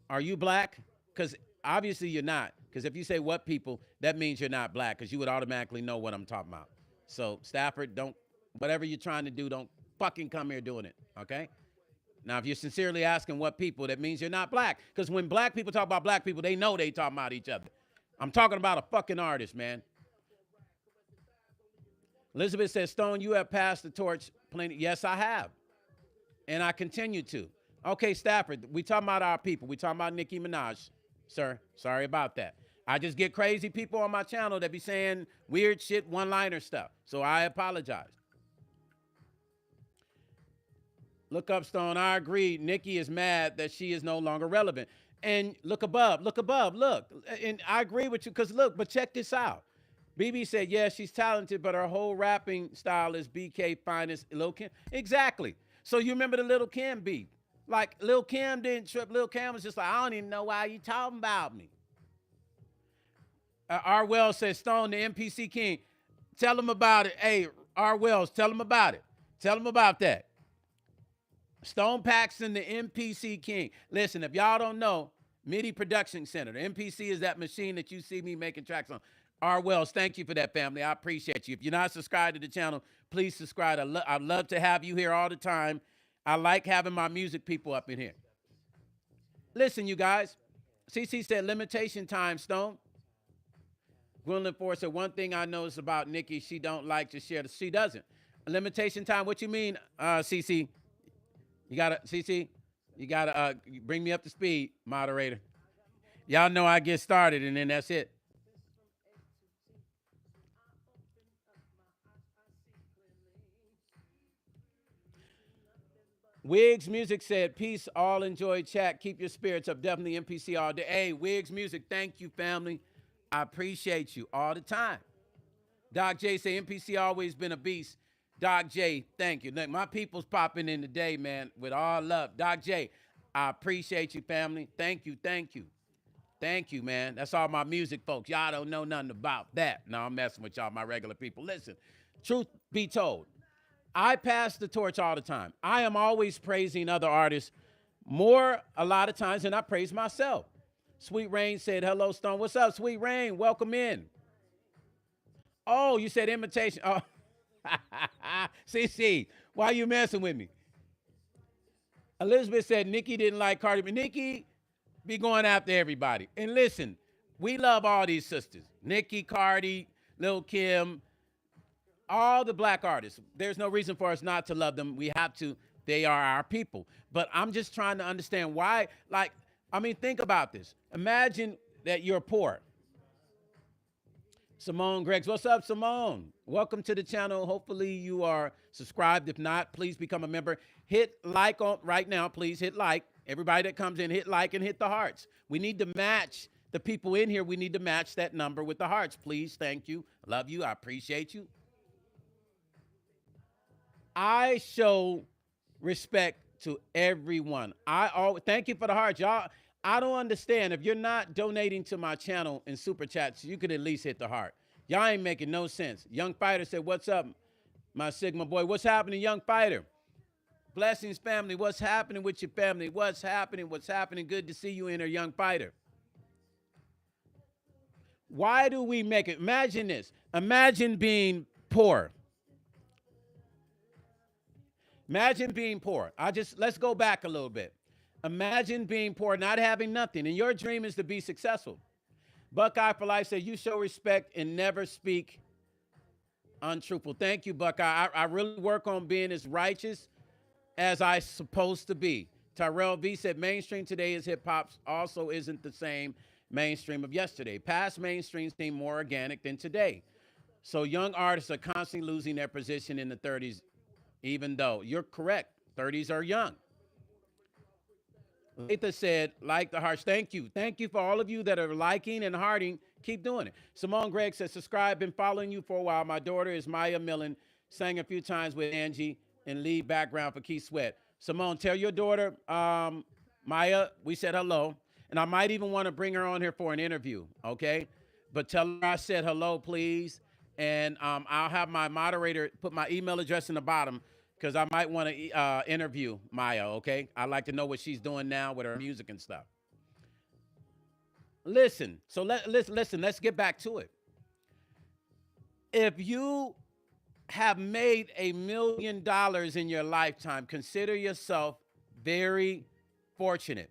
are you black? Because obviously you're not. Because if you say what people, that means you're not black, because you would automatically know what I'm talking about. So Stafford, don't, whatever you're trying to do, don't fucking come here doing it, okay? Now, if you're sincerely asking what people, that means you're not black. Because when black people talk about black people, they know they talking about each other. I'm talking about a fucking artist, man. Elizabeth says, Stone, you have passed the torch plenty. Yes, I have. And I continue to. Okay, Stafford, we talking about our people. We talking about Nicki Minaj, sir. Sorry about that. I just get crazy people on my channel that be saying weird shit, one-liner stuff. So I apologize. Look up, Stone. I agree. Nicki is mad that she is no longer relevant. And look above, look. And I agree with you, because look, but check this out. BB said, yeah, she's talented, but her whole rapping style is BK finest. Lil Kim. Exactly. So you remember the Lil Kim beat. Like, Lil Kim didn't trip. Lil Kim was just like, I don't even know why you talking about me. R. Wells says, Stone, the MPC King. Tell him about it. Hey, R. Wells, tell him about it. Tell him about that. Stone Paxton, the MPC King. Listen, if y'all don't know, MIDI Production Center. The MPC is that machine that you see me making tracks on. R. Wells, thank you for that, family. I appreciate you. If you're not subscribed to the channel, please subscribe. I'd love to have you here all the time. I like having my music people up in here. Listen, you guys. CC said limitation time, Stone. Gwendolyn Ford said, one thing I noticed about Nicki, she don't like to share. She doesn't. Limitation time, what you mean, CC? You gotta, CC, you gotta bring me up to speed, moderator. Y'all know I get started and then that's it. Wiggs Music said, peace, all enjoy chat. Keep your spirits up. Definitely MPC all day. Hey, Wiggs Music, thank you, family. I appreciate you all the time. Doc J say, MPC always been a beast. Doc J, thank you. Look, my people's popping in today, man, with all love. Doc J, I appreciate you, family. Thank you, thank you. Thank you, man. That's all my music folks. Y'all don't know nothing about that. No, I'm messing with y'all, my regular people. Listen, truth be told, I pass the torch all the time. I am always praising other artists, more a lot of times than I praise myself. Sweet Rain said, hello, Stone. What's up, Sweet Rain? Welcome in. Oh, you said imitation. Oh, CC, why you messing with me? Elizabeth said Nicki didn't like Cardi B. Nicki be going after everybody. And listen, we love all these sisters. Nicki, Cardi, Lil Kim, all the black artists. There's no reason for us not to love them. We have to. They are our people. But I'm just trying to understand why, like, I mean, think about this. Imagine that you're poor. Simone Greggs. What's up, Simone? Welcome to the channel. Hopefully you are subscribed. If not, please become a member. Hit like on right now, please. Hit like. Everybody that comes in, hit like and hit the hearts. We need to match the people in here. We need to match that number with the hearts, please. Thank you. Love you. I appreciate you. I show respect to everyone. I always thank you for the hearts, y'all. I don't understand. If you're not donating to my channel in super chats, you could at least hit the heart. Y'all ain't making no sense. Young Fighter said, what's up, my Sigma boy? What's happening, Young Fighter? Blessings, family. What's happening with your family? What's happening? What's happening? Good to see you in here, Young Fighter. Why do we make it? Imagine this. Imagine being poor. Imagine being poor. Let's go back a little bit. Imagine being poor, not having nothing, and your dream is to be successful. Buckeye for Life said, you show respect and never speak untruthful. Thank you, Buckeye. I really work on being as righteous as I supposed to be. Tyrell V said, mainstream today is hip-hop also isn't the same mainstream of yesterday. Past mainstream seem more organic than today. So young artists are constantly losing their position in the 30s, even though you're correct. 30s are young. Letha said, like the hearts. Thank you. Thank you for all of you that are liking and hearting. Keep doing it. Simone Gregg says, subscribe. Been following you for a while. My daughter is Maya Millen. Sang a few times with Angie and lead background for Keith Sweat. Simone, tell your daughter, Maya, we said hello. And I might even want to bring her on here for an interview, okay? But tell her I said hello, please. And I'll have my moderator put my email address in the bottom because I might want to interview Maya, okay? I'd like to know what she's doing now with her music and stuff. Listen, so let's get back to it. If you have made $1 million in your lifetime, consider yourself very fortunate.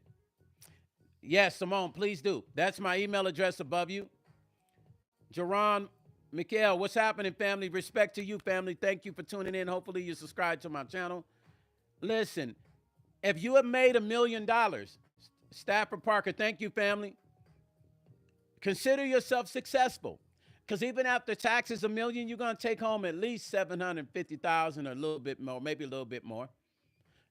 Yes, Simone, please do. That's my email address above you. Jerron Mikhail, what's happening, family? Respect to you, family. Thank you for tuning in. Hopefully you subscribe to my channel. Listen, if you have made $1 million, Stafford Parker, thank you, family. Consider yourself successful. Because even after taxes $1 million, you're going to take home at least $750,000 or a little bit more, maybe a little bit more.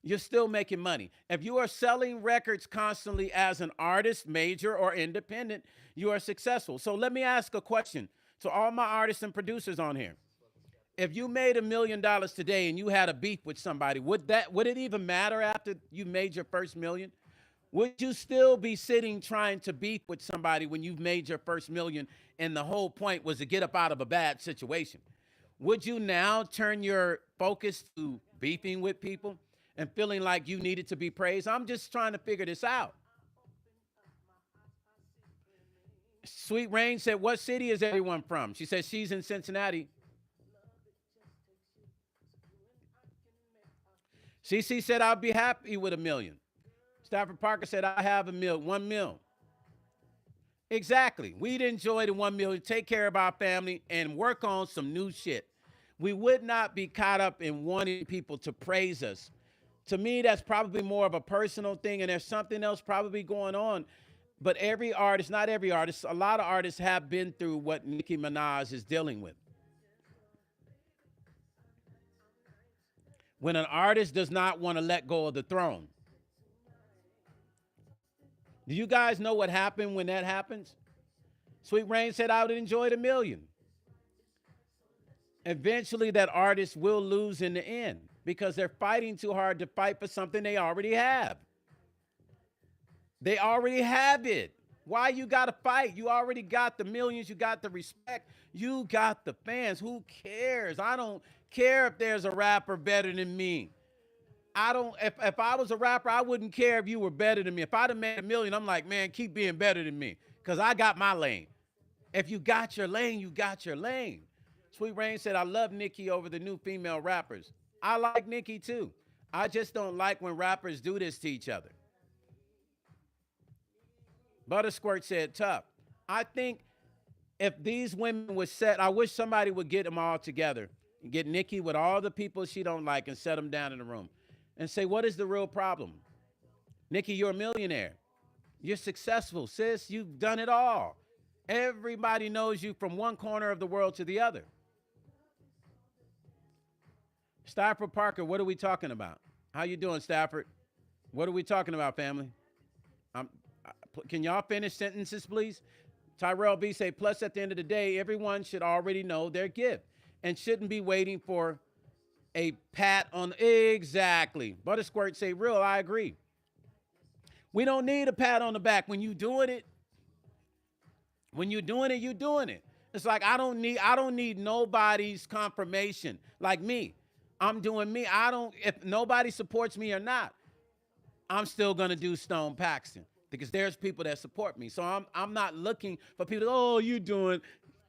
You're still making money. If you are selling records constantly as an artist, major or independent, you are successful. So let me ask a question to all my artists and producers on here. If you made $1 million today and you had a beef with somebody, would it even matter after you made your first million? Would you still be sitting trying to beef with somebody when you've made your first million and the whole point was to get up out of a bad situation? Would you now turn your focus to beefing with people and feeling like you needed to be praised? I'm just trying to figure this out. Sweet Rain said, what city is everyone from? She says she's in Cincinnati. CC said, I'll be happy with $1 million. Stafford Parker said, I have $1 million. Exactly. We'd enjoy the $1 million, take care of our family, and work on some new shit. We would not be caught up in wanting people to praise us. To me, that's probably more of a personal thing, and there's something else probably going on. But every artist, not every artist, a lot of artists have been through what Nicki Minaj is dealing with. When an artist does not want to let go of the throne. Do you guys know what happened when that happens? Sweet Rain said, I would enjoy $1 million. Eventually, that artist will lose in the end because they're fighting too hard to fight for something they already have. They already have it. Why you got to fight? You already got the millions. You got the respect. You got the fans. Who cares? I don't care if there's a rapper better than me. if I was a rapper, I wouldn't care if you were better than me. If I'd have made $1 million, I'm like, man, keep being better than me because I got my lane. If you got your lane, you got your lane. Sweet Rain said, I love Nicki over the new female rappers. I like Nicki too. I just don't like when rappers do this to each other. Buttersquirt said, tough. I think if these women were set, I wish somebody would get them all together and get Nicki with all the people she don't like and set them down in the room and say, what is the real problem? Nicki, you're a millionaire. You're successful, sis. You've done it all. Everybody knows you from one corner of the world to the other. Stafford Parker, what are we talking about? How you doing, Stafford? What are we talking about, family? Can y'all finish sentences, please? Tyrell B say, plus at the end of the day, everyone should already know their gift and shouldn't be waiting for a pat on. Exactly. Buttersquirt say, real, I agree. We don't need a pat on the back. When you doing it, you're doing it. It's like I don't need nobody's confirmation. Like me. I'm doing me. If nobody supports me or not, I'm still gonna do Stone Paxton because there's people that support me. So I'm not looking for people, oh, you doing,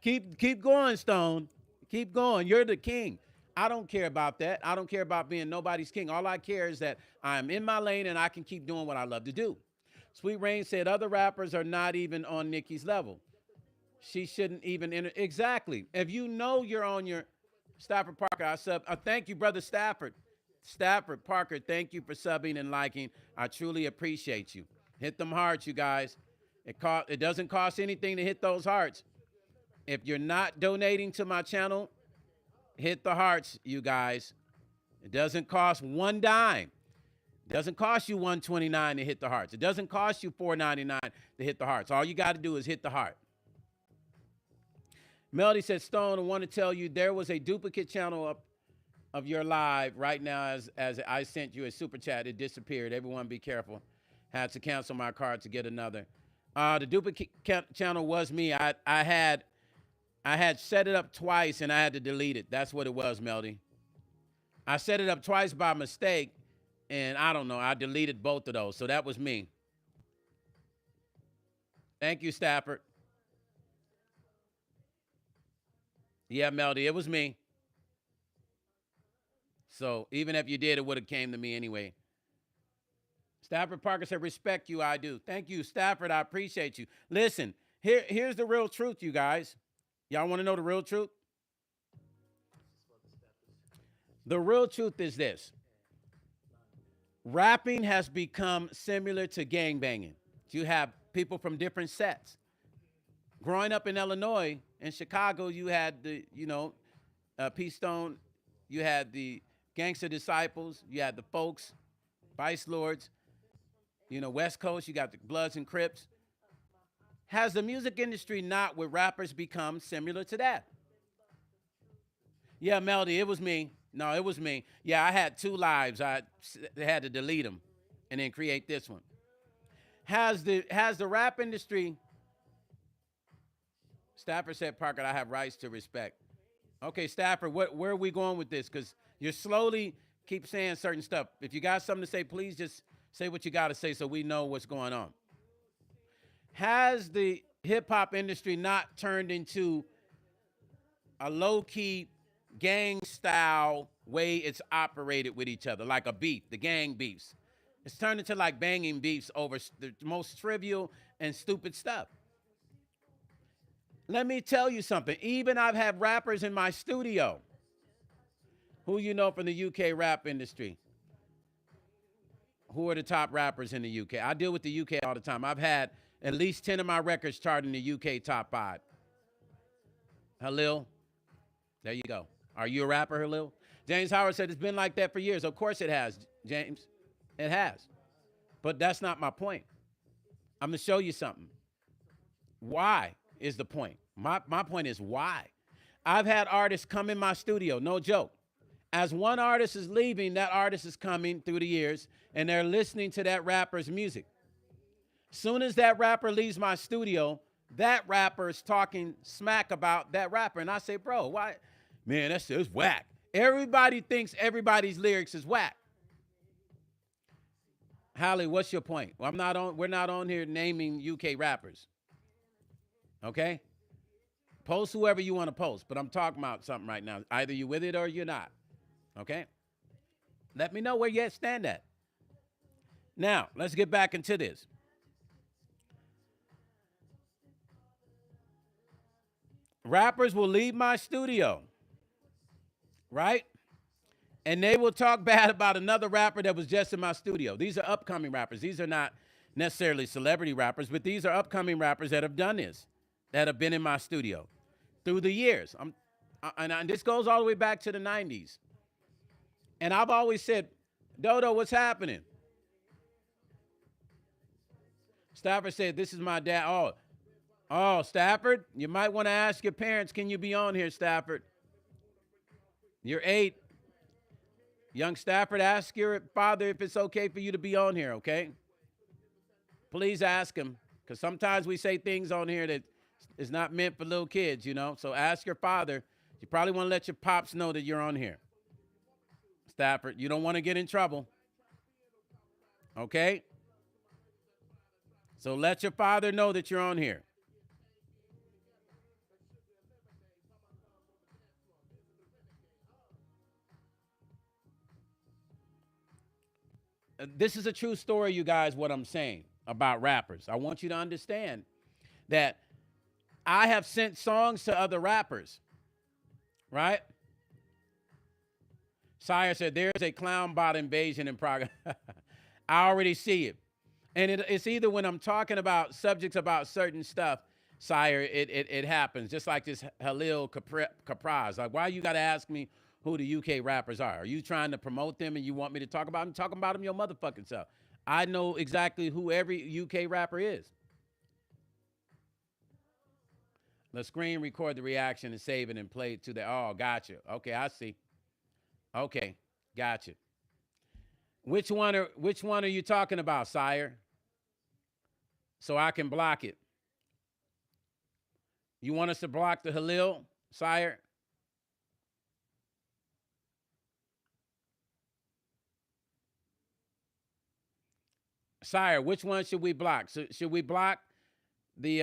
keep going, Stone. Keep going. You're the king. I don't care about that. I don't care about being nobody's king. All I care is that I'm in my lane and I can keep doing what I love to do. Sweet Rain said other rappers are not even on Nicki's level. She shouldn't even enter. Exactly. If you know you're on your Stafford Parker, I sub. Thank you, brother Stafford. Stafford Parker, thank you for subbing and liking. I truly appreciate you. Hit them hearts, you guys. It doesn't cost anything to hit those hearts. If you're not donating to my channel, hit the hearts, you guys. It doesn't cost one dime. It doesn't cost you $129 to hit the hearts. It doesn't cost you $4.99 to hit the hearts. All you got to do is hit the heart. Melody said, Stone, I want to tell you there was a duplicate channel up of your live right now as I sent you a super chat. It disappeared. Everyone be careful. Had to cancel my card to get another. The duplicate channel was me. I had set it up twice and I had to delete it. That's what it was, Melody. I set it up twice by mistake and I don't know. I deleted both of those. So that was me. Thank you, Stafford. Yeah, Melody, it was me. So even if you did, it would have came to me anyway. Stafford Parker said, respect you, I do. Thank you, Stafford, I appreciate you. Listen, here's the real truth, you guys. Y'all want to know the real truth? The real truth is this. Rapping has become similar to gangbanging. You have people from different sets. Growing up in Illinois, in Chicago, you had the, P-Stone, you had the Gangster Disciples, you had the Folks, Vice Lords, West Coast, you got the Bloods and Crips. Has the music industry not with rappers become similar to that? Yeah, Melody, it was me. No, it was me. Yeah, I had 2 lives. I had to delete them and then create this one. Has the rap industry... Stafford said, Parker, I have rights to respect. Okay, Stafford, where are we going with this? Because you slowly keep saying certain stuff. If you got something to say, please just say what you got to say so we know what's going on. Has the hip-hop industry not turned into a low-key gang-style way it's operated with each other, like a beef, the gang beefs? It's turned into like banging beefs over the most trivial and stupid stuff. Let me tell you something. Even I've had rappers in my studio who you know from the UK rap industry. Who are the top rappers in the UK? I deal with the UK all the time. I've had at least 10 of my records charted in the UK top 5. Halil, there you go. Are you a rapper, Halil? James Howard said it's been like that for years. Of course it has, James. It has. But that's not my point. I'm going to show you something. Why is the point? My point is why. I've had artists come in my studio, no joke. As one artist is leaving, that artist is coming through the years, and they're listening to that rapper's music. Soon as that rapper leaves my studio, that rapper is talking smack about that rapper. And I say, bro, why? Man, that's whack. Everybody thinks everybody's lyrics is whack. Hallie, what's your point? Well, we're not on here naming UK rappers. Okay? Post whoever you want to post, but I'm talking about something right now. Either you with it or you're not. Okay? Let me know where you stand at. Now, let's get back into this. Rappers will leave my studio, right? And they will talk bad about another rapper that was just in my studio. These are upcoming rappers. These are not necessarily celebrity rappers, but these are upcoming rappers that have done this, that have been in my studio through the years. And this goes all the way back to the 90s. And I've always said, Dodo, what's happening? Stafford said, this is my dad. Oh, Stafford, you might want to ask your parents, can you be on here, Stafford? You're 8. Young Stafford, ask your father if it's okay for you to be on here, okay? Please ask him, because sometimes we say things on here that is not meant for little kids, you know? So ask your father. You probably want to let your pops know that you're on here. Stafford, you don't want to get in trouble, okay? So let your father know that you're on here. This is a true story, you guys, what I'm saying about rappers. I want you to understand that I have sent songs to other rappers, right? Sire said, there's a clown bot invasion in progress. I already see it. And it's either when I'm talking about subjects about certain stuff, Sire, it happens. Just like this Halil Capraz. Like, why you got to ask me who the UK rappers are? Are you trying to promote them and you want me to talk about them? Talking about them your motherfucking self. I know exactly who every UK rapper is. The screen record the reaction and save it and play it to the, oh, gotcha. Okay, I see. Okay, gotcha. Which one are you talking about, Sire? So I can block it. You want us to block the Halil, Sire? Sire, which one should we block? Should we block the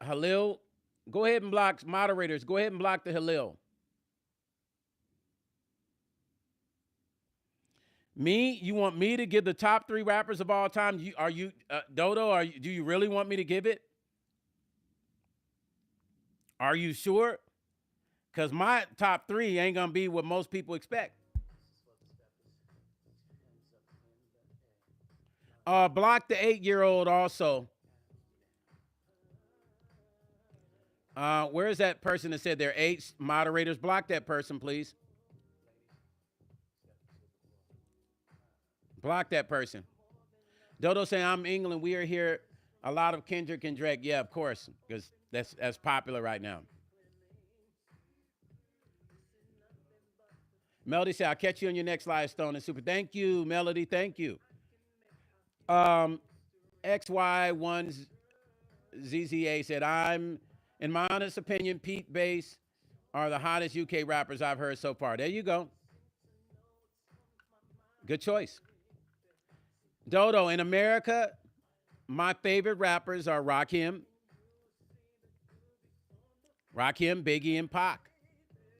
Halil? Go ahead and block moderators. Go ahead and block the Halil. Me? You want me to give the top 3 rappers of all time? Dodo? Do you really want me to give it? Are you sure? Because my top 3 ain't gonna be what most people expect. Block the 8-year-old also. Where is that person that said they're 8? Moderators, block that person, please. Block that person. Dodo saying, I'm England. We are here. A lot of Kendrick and Drake. Yeah, of course, because that's popular right now. Melody said, I'll catch you on your next live, Stone and Super. Thank you, Melody. Thank you. XY1ZZA said, in my honest opinion, Pete Bass are the hottest UK rappers I've heard so far. There you go. Good choice. Dodo, in America, my favorite rappers are Rakim, Biggie, and Pac,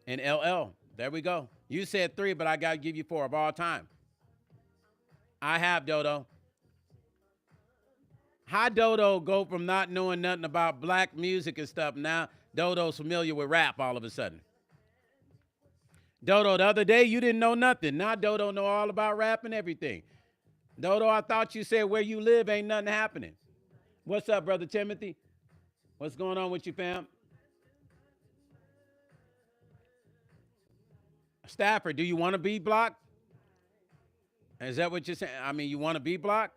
and LL. There we go. You said 3, but I got to give you 4 of all time. I have, Dodo. How Dodo go from not knowing nothing about black music and stuff, now Dodo's familiar with rap all of a sudden? Dodo, the other day you didn't know nothing. Now Dodo know all about rap and everything. Dodo, I thought you said where you live ain't nothing happening. What's up, Brother Timothy? What's going on with you, fam? Stafford, do you want to be blocked? Is that what you're saying? I mean, you want to be blocked?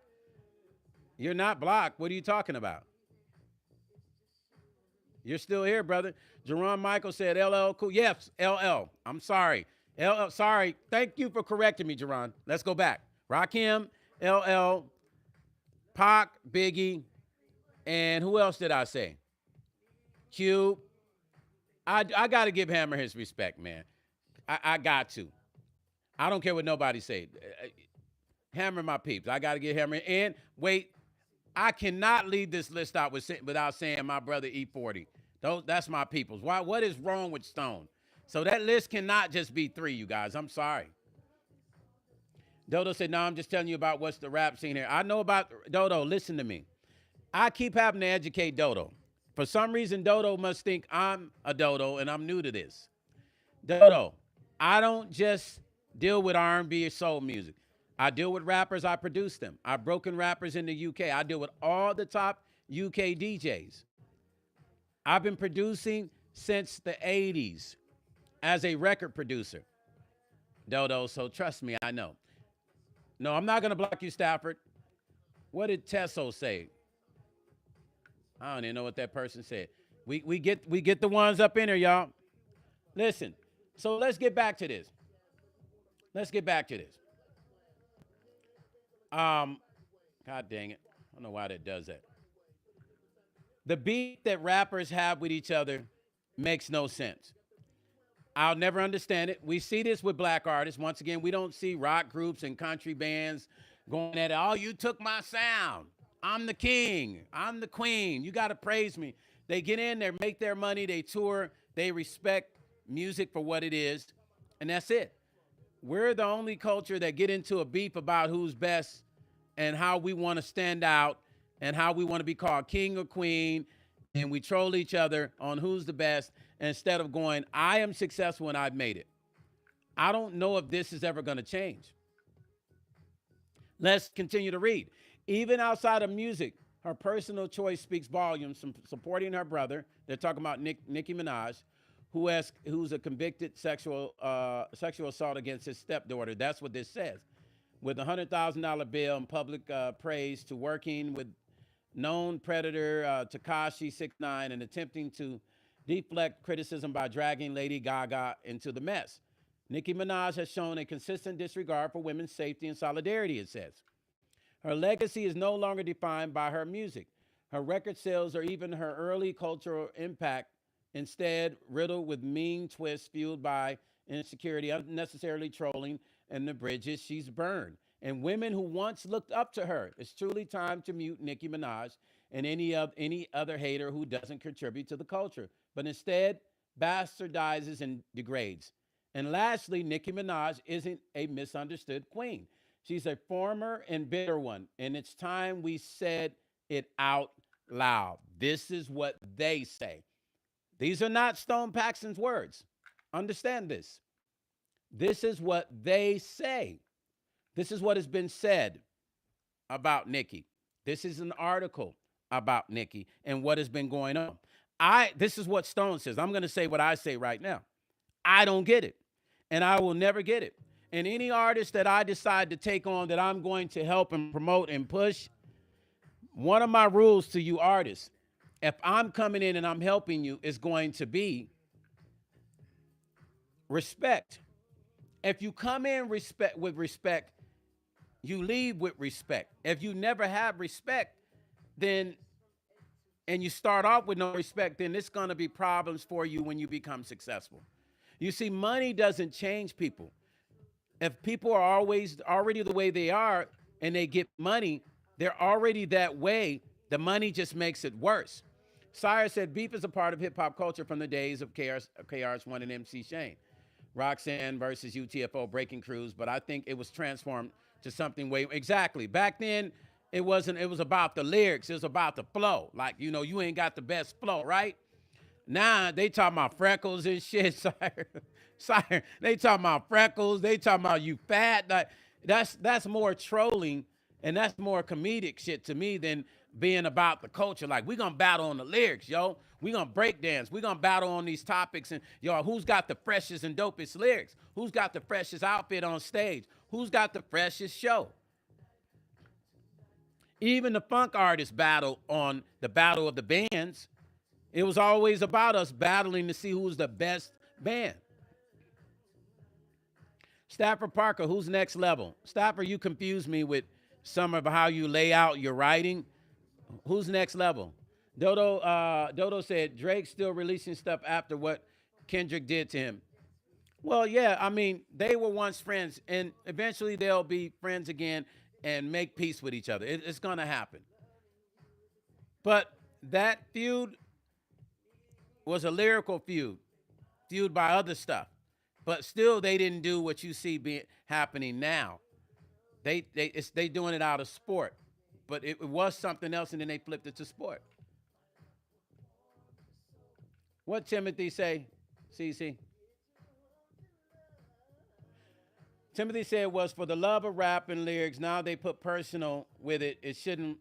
You're not blocked. What are you talking about? You're still here, brother. Jerron Michael said LL cool. Yes, LL. I'm sorry. LL, sorry. Thank you for correcting me, Jerron. Let's go back. Rakim, LL, Pac, Biggie, and who else did I say? Cube. I got to give Hammer his respect, man. I got to. I don't care what nobody say. Hammer my peeps. I got to get hammered. And wait, I cannot leave this list out without saying my brother E40. That's my peoples. Why? What is wrong with Stone? So that list cannot just be 3, you guys. I'm sorry. Dodo said, no, I'm just telling you about what's the rap scene here. I know about Dodo. Listen to me. I keep having to educate Dodo. For some reason, Dodo must think I'm a Dodo and I'm new to this. Dodo, I don't just deal with R&B or soul music. I deal with rappers. I produce them. I've broken rappers in the UK. I deal with all the top UK DJs. I've been producing since the 80s as a record producer. Dodo, so trust me, I know. No, I'm not going to block you, Stafford. What did Tesso say? I don't even know what that person said. We get the ones up in here, y'all. Listen, so let's get back to this. God dang it. I don't know why that does that. The beef that rappers have with each other makes no sense. I'll never understand it. We see this with black artists. Once again, we don't see rock groups and country bands going at it. Oh, you took my sound. I'm the king. I'm the queen. You got to praise me. They get in there, make their money, they tour, they respect music for what it is, and that's it. We're the only culture that get into a beef about who's best and how we want to stand out and how we want to be called king or queen, and we troll each other on who's the best instead of going, I am successful and I've made it. I don't know if this is ever going to change. Let's continue to read. Even outside of music, her personal choice speaks volumes from supporting her brother. They're talking about Nicki Minaj, who's a convicted sexual assault against his stepdaughter. That's what this says. With a $100,000 bill and public praise to working with known predator Tekashi 6ix9ine and attempting to deflect criticism by dragging Lady Gaga into the mess. Nicki Minaj has shown a consistent disregard for women's safety and solidarity, it says. Her legacy is no longer defined by her music, her record sales, or even her early cultural impact, instead riddled with mean twists fueled by insecurity, unnecessarily trolling, and the bridges she's burned. And women who once looked up to her. It's truly time to mute Nicki Minaj and any other hater who doesn't contribute to the culture, but instead bastardizes and degrades. And lastly, Nicki Minaj isn't a misunderstood queen. She's a former and bitter one, and it's time we said it out loud. This is what they say. These are not Stone Paxton's words. Understand this. This is what they say. This is what has been said about Nicki. This is an article about Nicki and what has been going on. This is what Stone says. I'm going to say what I say right now. I don't get it, and I will never get it. And any artist that I decide to take on that I'm going to help and promote and push, one of my rules to you artists, if I'm coming in and I'm helping you, is going to be respect. If you come in with respect, you leave with respect. If you never have respect, then, and you start off with no respect, then it's going to be problems for you when you become successful. You see, money doesn't change people. If people are already the way they are and they get money, they're already that way. The money just makes it worse. Sire said beef is a part of hip hop culture from the days of KRS-One and MC Shane. Roxanne versus UTFO breaking crews, but I think it was transformed to something way, exactly. Back then, it was about the lyrics, it was about the flow. Like, you ain't got the best flow, right? Now they talking about freckles and shit, sire. They talking about freckles, they talking about you fat. Like, that's more trolling and that's more comedic shit to me than being about the culture. Like, we gonna battle on the lyrics, yo. We gonna break dance. We gonna battle on these topics and who's got the freshest and dopest lyrics? Who's got the freshest outfit on stage? Who's got the freshest show? Even the funk artists battle on the battle of the bands. It was always about us battling to see who's the best band. Stafford Parker, who's next level? Stafford, you confuse me with some of how you lay out your writing. Who's next level? Dodo said Drake's still releasing stuff after what Kendrick did to him. Well, yeah, I mean, they were once friends, and eventually they'll be friends again, and make peace with each other. It's going to happen. But that feud was a lyrical feud, fueled by other stuff. But still, they didn't do what you see happening now. They doing it out of sport. But it was something else, and then they flipped it to sport. What Timothy say, CC? Timothy said was for the love of rap and lyrics. Now they put personal with it. It shouldn't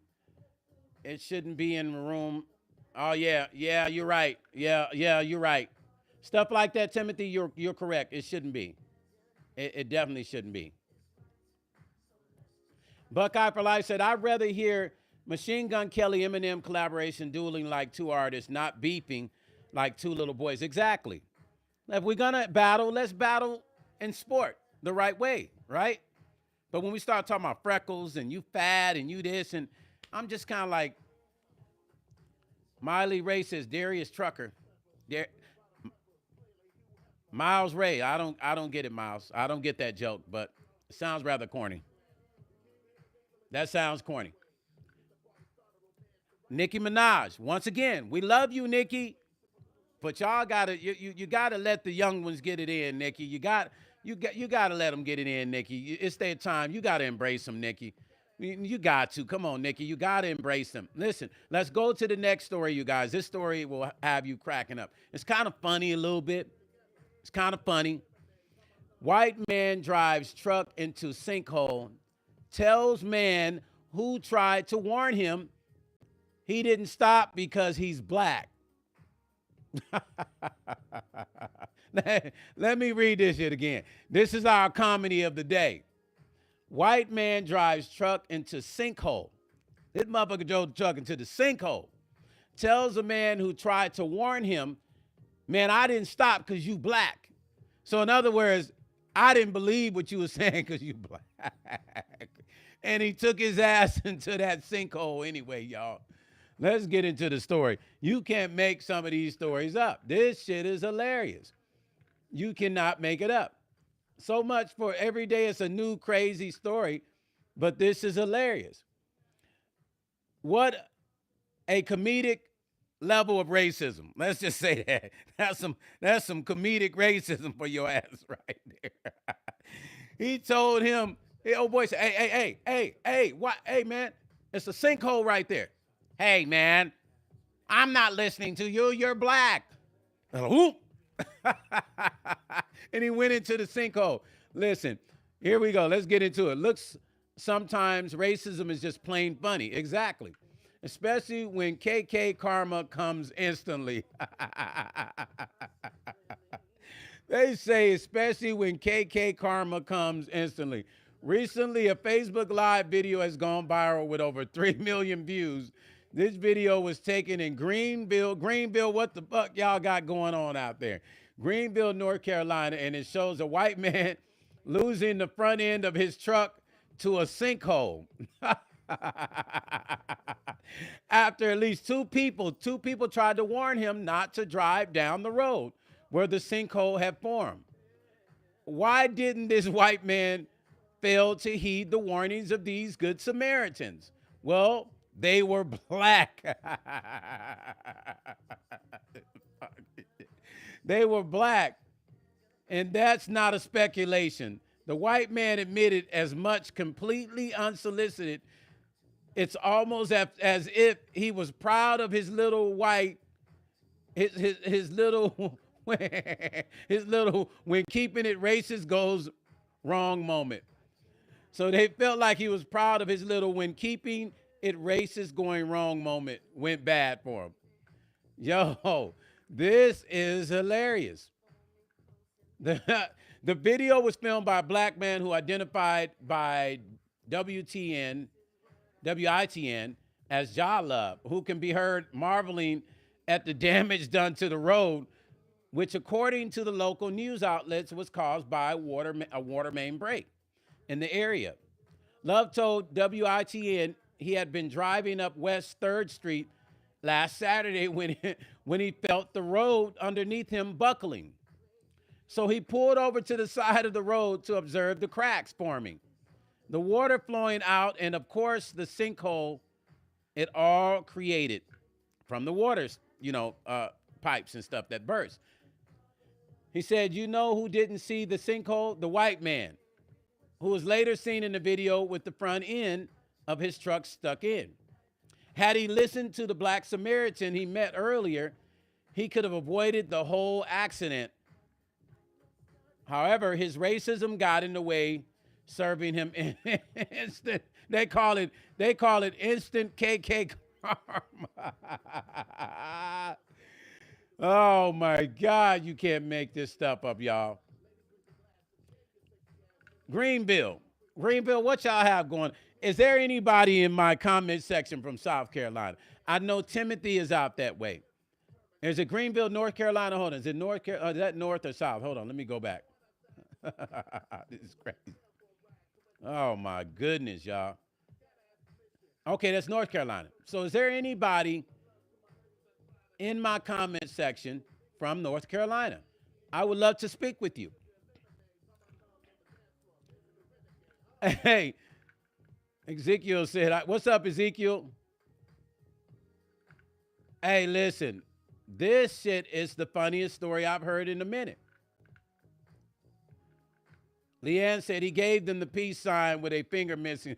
be in the room. Oh yeah, you're right. Yeah, you're right. Stuff like that, Timothy, you're correct. It shouldn't be. It definitely shouldn't be. Buckeye for Life said, I'd rather hear Machine Gun Kelly Eminem collaboration dueling like two artists, not beefing like two little boys. Exactly. If we're gonna battle, let's battle in sport the right way, right? But when we start talking about freckles and you fat and you this, and I'm just kind of like, Miley Ray says Darius Trucker. Miles Ray, I don't get it, Miles. I don't get that joke, but it sounds rather corny. That sounds corny. Nicki Minaj, once again, we love you, Nicki, but y'all gotta you gotta let the young ones get it in, Nicki. You gotta let them get it in, Nicki. It's their time. You gotta embrace them, Nicki. You got to. Come on, Nicki. You got to embrace them. Listen, let's go to the next story, you guys. This story will have you cracking up. It's kind of funny a little bit. It's kind of funny. White man drives truck into sinkhole, tells man who tried to warn him he didn't stop because he's black. Let me read this shit again. This is our comedy of the day. White man drives truck into sinkhole. This motherfucker drove the truck into the sinkhole. Tells a man who tried to warn him, man, I didn't stop because you black. So in other words, I didn't believe what you were saying because you black. And he took his ass into that sinkhole anyway, y'all. Let's get into the story. You can't make some of these stories up. This shit is hilarious. You cannot make it up. So much for every day it's a new crazy story, but this is hilarious. What a comedic level of racism. Let's just say that. That's some comedic racism for your ass right there. He told him, hey, old boy said, hey, what? Hey, man, it's a sinkhole right there. Hey, man, I'm not listening to you. You're black. And he went into the sinkhole. Listen, here we go. Let's get into it. Looks, sometimes racism is just plain funny. Exactly. Especially when KK karma comes instantly. They say, especially when KK karma comes instantly. Recently, a Facebook Live video has gone viral with over 3 million views. This video was taken in Greenville, what the fuck y'all got going on out there? Greenville, North Carolina, and it shows a white man losing the front end of his truck to a sinkhole. After at least two people tried to warn him not to drive down the road where the sinkhole had formed. Why didn't this white man fail to heed the warnings of these good Samaritans? Well, they were black. They were black. And that's not a speculation. The white man admitted as much completely unsolicited. It's almost as if he was proud of his little white, his little, his little, when keeping it racist goes wrong moment. So they felt like he was proud of his little when keeping it racist going wrong moment went bad for him. Yo, this is hilarious. The video was filmed by a black man who identified by WITN as Ja Love, who can be heard marveling at the damage done to the road, which according to the local news outlets was caused by a water main break in the area. Love told WITN he had been driving up West 3rd Street last Saturday when he felt the road underneath him buckling. So he pulled over to the side of the road to observe the cracks forming. The water flowing out, and of course, the sinkhole, it all created from the waters, pipes and stuff that burst. He said, you know who didn't see the sinkhole? The white man, who was later seen in the video with the front end of his truck stuck in. Had he listened to the Black Samaritan he met earlier, he could have avoided the whole accident. However, his racism got in the way, serving him instant. They call it instant KK karma. Oh my God, you can't make this stuff up, y'all. Greenville, what y'all have going? Is there anybody in my comment section from South Carolina? I know Timothy is out that way. Is it Greenville, North Carolina? Hold on. Is it North Carolina? Is that North or South? Hold on. Let me go back. This is crazy. Oh, my goodness, y'all. Okay, that's North Carolina. So is there anybody in my comment section from North Carolina? I would love to speak with you. Hey, Ezekiel said, what's up, Ezekiel? Hey, listen, this shit is the funniest story I've heard in a minute. Leanne said he gave them the peace sign with a finger missing.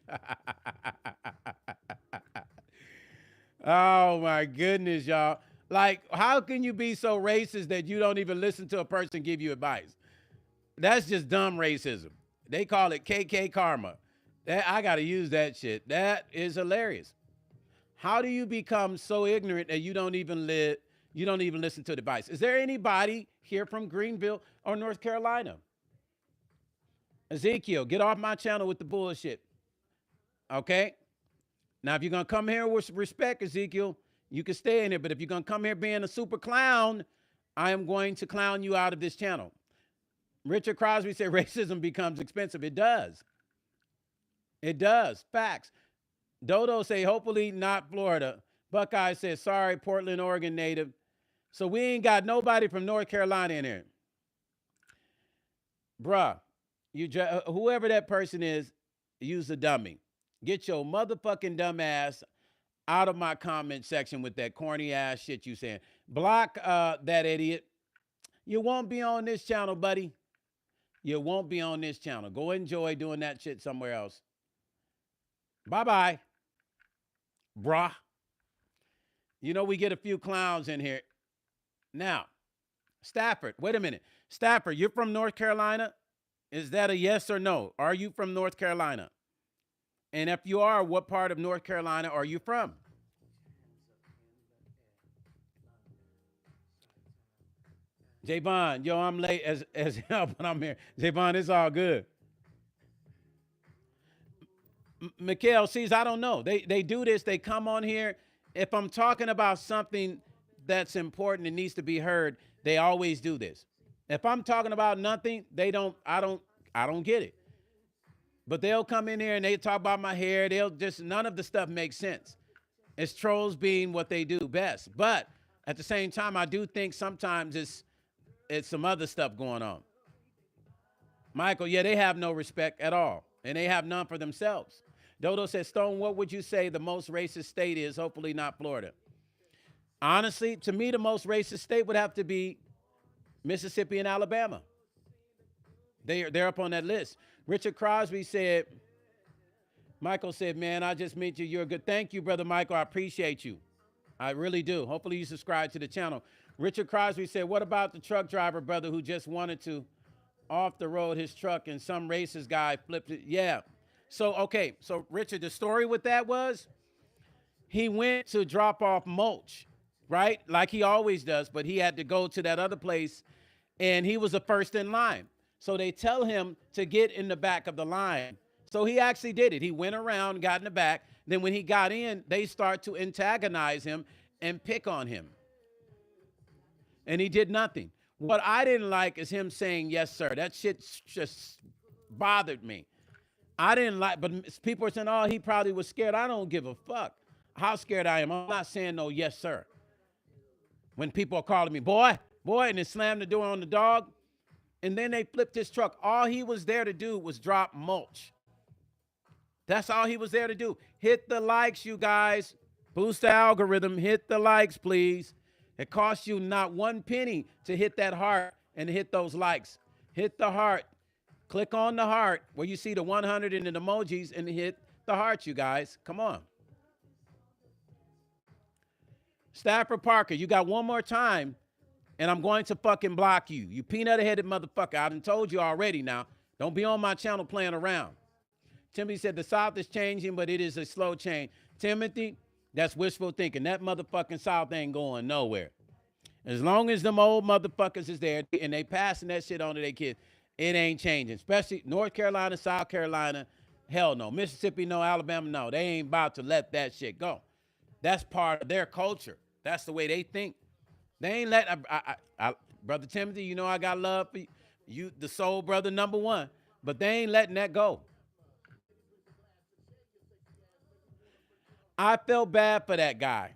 Oh, my goodness, y'all. Like, how can you be so racist that you don't even listen to a person give you advice? That's just dumb racism. They call it KK karma. I got to use that shit. That is hilarious. How do you become so ignorant that you don't even listen to the advice? Is there anybody here from Greenville or North Carolina? Ezekiel, get off my channel with the bullshit. Okay? Now, if you're going to come here with respect, Ezekiel, you can stay in here. But if you're going to come here being a super clown, I am going to clown you out of this channel. Richard Crosby said racism becomes expensive. It does. It does. Facts. Dodo say, hopefully not Florida. Buckeye says, sorry, Portland, Oregon native. So we ain't got nobody from North Carolina in here. Bruh, whoever that person is, use a dummy. Get your motherfucking dumb ass out of my comment section with that corny ass shit you saying. Block that idiot. You won't be on this channel, buddy. You won't be on this channel. Go enjoy doing that shit somewhere else. Bye-bye. Bruh. You know, we get a few clowns in here. Now, Stafford, wait a minute. Stafford, you're from North Carolina? Is that a yes or no? Are you from North Carolina? And if you are, what part of North Carolina are you from? Javon, yo, I'm late as hell, but I'm here. Javon, it's all good. Mikhail, Siza, I don't know. They do this. They come on here. If I'm talking about something that's important and needs to be heard, they always do this. If I'm talking about nothing, I don't get it. But they'll come in here and they talk about my hair. None of the stuff makes sense. It's trolls being what they do best. But at the same time, I do think sometimes it's some other stuff going on. Michael, yeah, they have no respect at all. And they have none for themselves. Dodo says, Stone, what would you say the most racist state is? Hopefully not Florida. Honestly, to me, the most racist state would have to be Mississippi and Alabama. They're up on that list. Richard Crosby said, Michael said, man, I just meet you. You're good. Thank you, Brother Michael. I appreciate you. I really do. Hopefully you subscribe to the channel. Richard Crosby said, what about the truck driver, brother, who just wanted to off the road his truck and some racist guy flipped it? Yeah. So, okay. So, Richard, the story with that was he went to drop off mulch, right? Like he always does, but he had to go to that other place, and he was the first in line. So they tell him to get in the back of the line. So he actually did it. He went around, got in the back. Then when he got in, they start to antagonize him and pick on him. And he did nothing. What I didn't like is him saying, yes, sir. That shit just bothered me. I didn't like, but people are saying, oh, he probably was scared. I don't give a fuck how scared I am. I'm not saying no, yes, sir. When people are calling me, boy, and then slam the door on the dog, and then they flipped his truck. All he was there to do was drop mulch. That's all he was there to do. Hit the likes, you guys. Boost the algorithm. Hit the likes, please. It costs you not one penny to hit that heart and hit those likes. Hit the heart. Click on the heart where you see the 100 and the emojis and hit the heart, you guys. Come on. Stafford Parker, you got one more time, and I'm going to fucking block you. You peanut-headed motherfucker. I done told you already now. Don't be on my channel playing around. Timothy said the South is changing, but it is a slow change. Timothy, that's wishful thinking. That motherfucking South ain't going nowhere. As long as them old motherfuckers is there and they passing that shit on to their kids, it ain't changing. Especially North Carolina, South Carolina, hell no. Mississippi, no. Alabama, no. They ain't about to let that shit go. That's part of their culture. That's the way they think. They ain't let, Brother Timothy, you know I got love for you, the soul brother number one, but they ain't letting that go. I felt bad for that guy.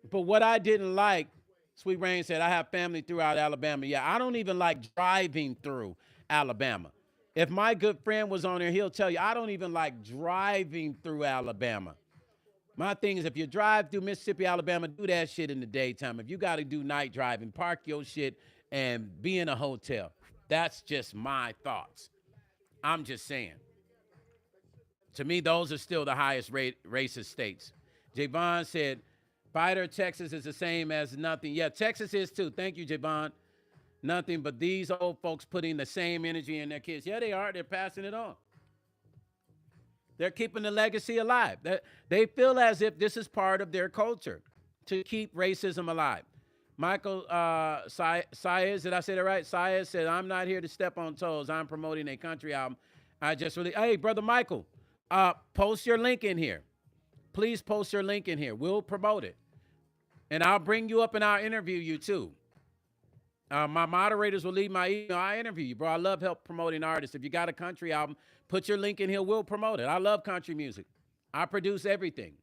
But what I didn't like, Sweet Rain said, I have family throughout Alabama. Yeah, I don't even like driving through Alabama. If my good friend was on there, he'll tell you, I don't even like driving through Alabama. My thing is, if you drive through Mississippi, Alabama, do that shit in the daytime. If you got to do night driving, park your shit and be in a hotel. That's just my thoughts. I'm just saying. To me, those are still the highest racist states. Javon said, Fighter, Texas is the same as nothing. Yeah, Texas is too. Thank you, Javon. Nothing but these old folks putting the same energy in their kids. Yeah, they are. They're passing it on. They're keeping the legacy alive. They feel as if this is part of their culture to keep racism alive. Michael Siza, did I say that right? Siza said, I'm not here to step on toes. I'm promoting a country album. Hey, Brother Michael, post your link in here. Please post your link in here. We'll promote it. And I'll bring you up and I'll interview you too. My moderators will leave my email. I interview you, bro. I love help promoting artists. If you got a country album, put your link in here. We'll promote it. I love country music. I produce everything.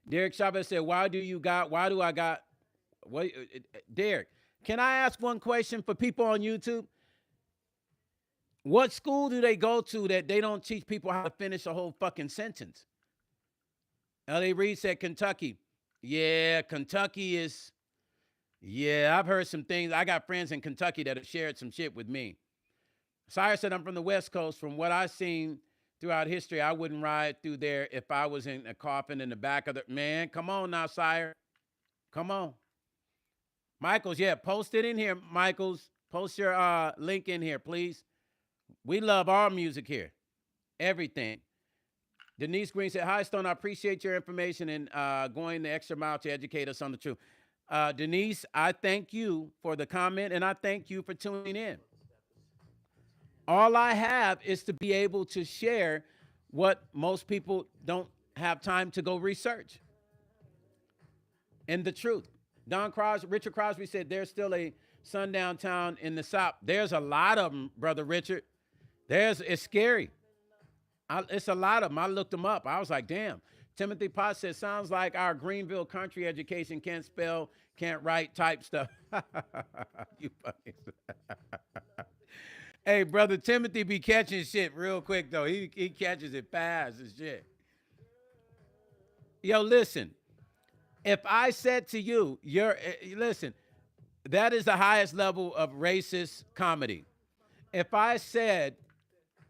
Derek Chavez said, Derek, can I ask one question for people on YouTube? What school do they go to that they don't teach people how to finish a whole fucking sentence? L.A. Reid said Kentucky. Yeah, Kentucky is... Yeah, I've heard some things. I got friends in Kentucky that have shared some shit with me. Sire said, I'm from the West Coast. From what I've seen throughout history, I wouldn't ride through there if I was in a coffin in the back of the... Man, come on now, Sire. Come on. Michaels, yeah, post it in here, Michaels. Post your link in here, please. We love our music here. Everything. Denise Green said, hi, Stone, I appreciate your information and going the extra mile to educate us on the truth. Denise, I thank you for the comment, and I thank you for tuning in. All I have is to be able to share what most people don't have time to go research. And the truth. Richard Crosby said there's still a sundown town in the South. There's a lot of them, Brother Richard. It's scary. It's a lot of them. I looked them up. I was like, damn. Timothy Potts said, sounds like our Greenville country education can't spell, can't write type stuff. You funny. Hey, Brother Timothy be catching shit real quick, though. He catches it fast and shit. Yo, listen. If I said to you, listen, that is the highest level of racist comedy. If I said,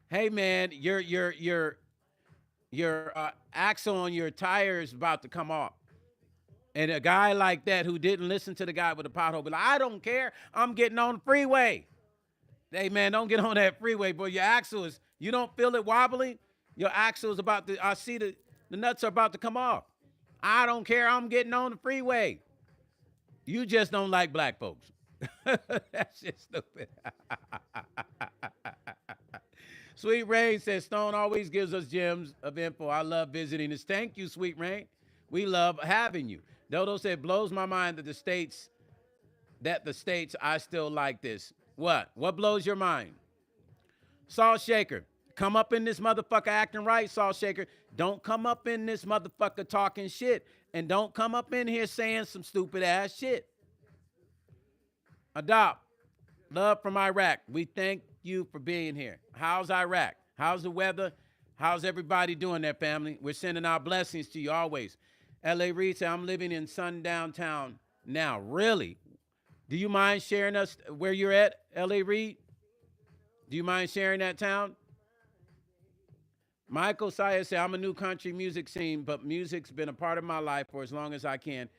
hey, man, your axle on your tire is about to come off. And a guy like that who didn't listen to the guy with the pothole, be like, I don't care. I'm getting on the freeway. Hey, man, don't get on that freeway, boy. Your axle is, you don't feel it wobbling? Your axle is about to, I see the nuts are about to come off. I don't care. I'm getting on the freeway. You just don't like black folks. That's just stupid. Sweet Rain says, Stone always gives us gems of info. I love visiting us. Thank you, Sweet Rain. We love having you. Dodo said, blows my mind that the states, I still like this. What? What blows your mind? Salt Shaker, come up in this motherfucker acting right, Salt Shaker. Don't come up in this motherfucker talking shit. And don't come up in here saying some stupid ass shit. Adopt. Love from Iraq. We thank you for being here. How's Iraq? How's the weather? How's everybody doing there, family? We're sending our blessings to you always. L.A. Reed said, I'm living in sundown town now. Really? Do you mind sharing us where you're at, L.A. Reed? Do you mind sharing that town? Michael Saya said, I'm a new country music scene, but music's been a part of my life for as long as I can.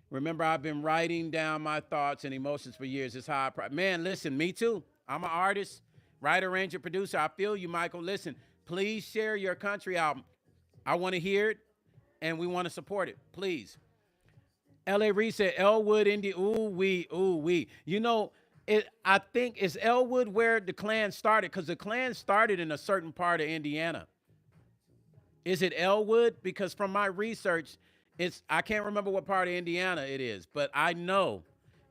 Remember, I've been writing down my thoughts and emotions for years. It's how man, listen, me too. I'm an artist, writer, arranger, producer. I feel you, Michael. Listen, please share your country album. I want to hear it, and we want to support it. Please. L.A. Reed said, Elwood, India. Ooh, wee. You know, I think it's Elwood where the Klan started, because the Klan started in a certain part of Indiana. Is it Elwood? Because from my research, I can't remember what part of Indiana it is, but I know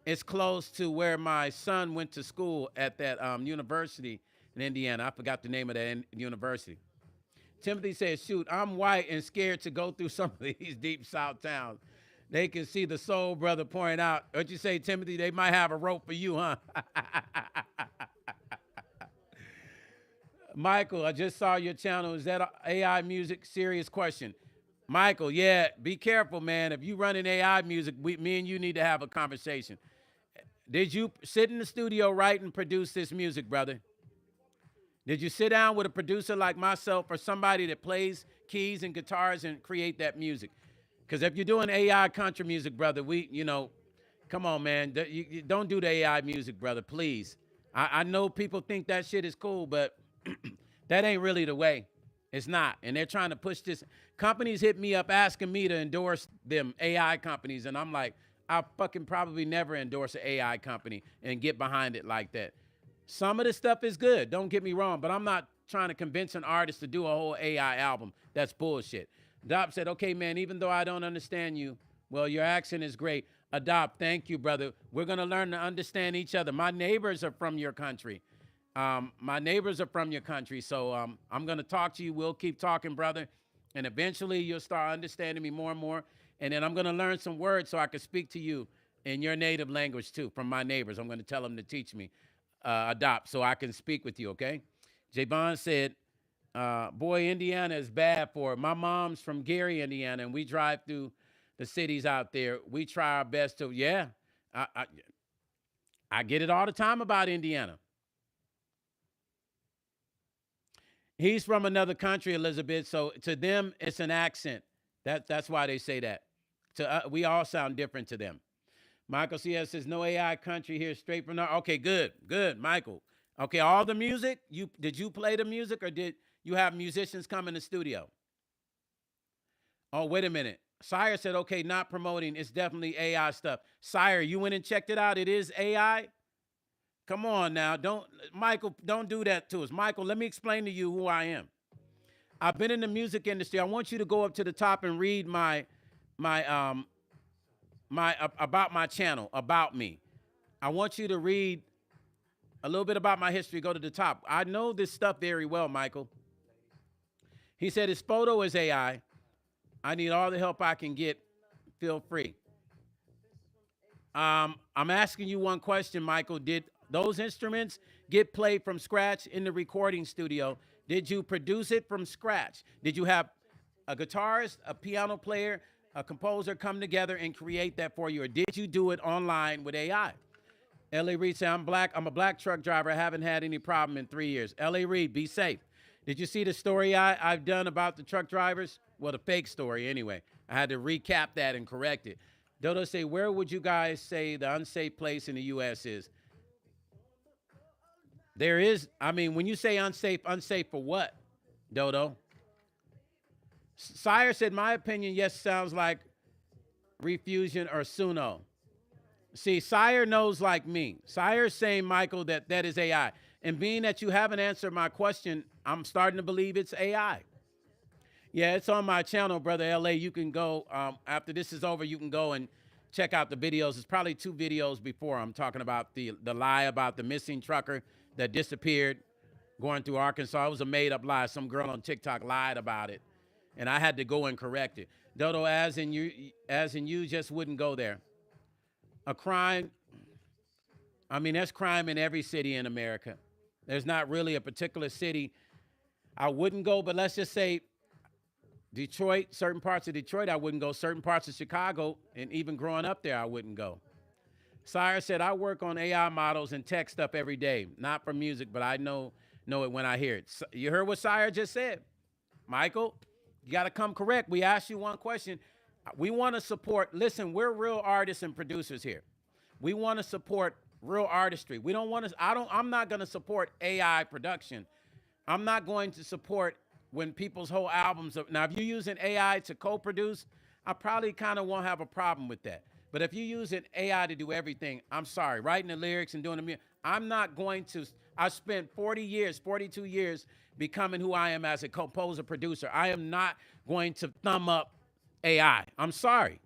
it's close to where my son went to school at that university in Indiana. I forgot the name of that university. Timothy says, shoot, I'm white and scared to go through some of these deep South towns. They can see the soul brother pouring out. What'd you say, Timothy? They might have a rope for you, huh? Michael, I just saw your channel. Is that AI music? Serious question. Michael, yeah, be careful, man. If you run in AI music, me and you need to have a conversation. Did you sit in the studio, write, and produce this music, brother? Did you sit down with a producer like myself or somebody that plays keys and guitars and create that music? Because if you're doing AI country music, brother, come on, man. You don't do the AI music, brother, please. I know people think that shit is cool, but that ain't really the way. It's not. And they're trying to push this. Companies hit me up asking me to endorse them, AI companies. And I'm like, I'll fucking probably never endorse an AI company and get behind it like that. Some of the stuff is good. Don't get me wrong. But I'm not trying to convince an artist to do a whole AI album. That's bullshit. Adopt said, okay, man, even though I don't understand you, well, your accent is great. Adopt, thank you, brother. We're going to learn to understand each other. My neighbors are from your country. So I'm going to talk to you. We'll keep talking, brother. And eventually you'll start understanding me more and more. And then I'm going to learn some words so I can speak to you in your native language, too, from my neighbors. I'm going to tell them to teach me, Adopt, so I can speak with you, okay? Javon said, boy, Indiana is bad for it. My mom's from Gary, Indiana, and we drive through the cities out there. We try our best to, yeah. I get it all the time about Indiana. He's from another country, Elizabeth, so to them, it's an accent. That's why they say that. We all sound different to them. Michael CS says, no AI country here, straight from there. Okay, good, Michael. Okay, all the music, did you play the music or did you have musicians come in the studio? Oh, wait a minute. Sire said, okay, not promoting. It's definitely AI stuff. Sire, you went and checked it out. It is AI? Come on now. Michael, don't do that to us. Michael, let me explain to you who I am. I've been in the music industry. I want you to go up to the top and read about my channel, about me. I want you to read a little bit about my history. Go to the top. I know this stuff very well, Michael. He said his photo is AI. I need all the help I can get. Feel free. I'm asking you one question, Michael. Did those instruments get played from scratch in the recording studio? Did you produce it from scratch? Did you have a guitarist, a piano player, a composer come together and create that for you? Or did you do it online with AI? L.A. Reed said, I'm black. I'm a black truck driver. I haven't had any problem in 3 years. L.A. Reed, be safe. Did you see the story I've done about the truck drivers? Well, the fake story anyway. I had to recap that and correct it. Dodo say, where would you guys say the unsafe place in the U.S. is? There is, when you say unsafe for what, Dodo? Sire said, my opinion, yes, sounds like Refusion or Suno. See, Sire knows like me. Sire's saying, Michael, that is AI. And being that you haven't answered my question, I'm starting to believe it's AI. Yeah, it's on my channel, Brother LA. You can go, after this is over, you can go and check out the videos. It's probably 2 videos before. I'm talking about the lie about the missing trucker that disappeared going through Arkansas. It was a made-up lie. Some girl on TikTok lied about it, and I had to go and correct it. Dodo, as in you just wouldn't go there. A crime, there's crime in every city in America. There's not really a particular city. I wouldn't go, but let's just say Detroit, certain parts of Detroit, I wouldn't go. Certain parts of Chicago, and even growing up there, I wouldn't go. Sire said, I work on AI models and tech stuff every day. Not for music, but I know it when I hear it. You heard what Sire just said? Michael, you got to come correct. We asked you one question. We want to support, listen, we're real artists and producers here. We want to support real artistry. We don't want to, I'm not going to support AI production. I'm not going to support when people's whole albums are, now if you're using AI to co-produce, I probably kind of won't have a problem with that. But if you're using AI to do everything, I'm sorry, writing the lyrics and doing the music, I'm not going to, I spent 40 years, 42 years becoming who I am as a composer, producer. I am not going to thumb up AI. I'm sorry.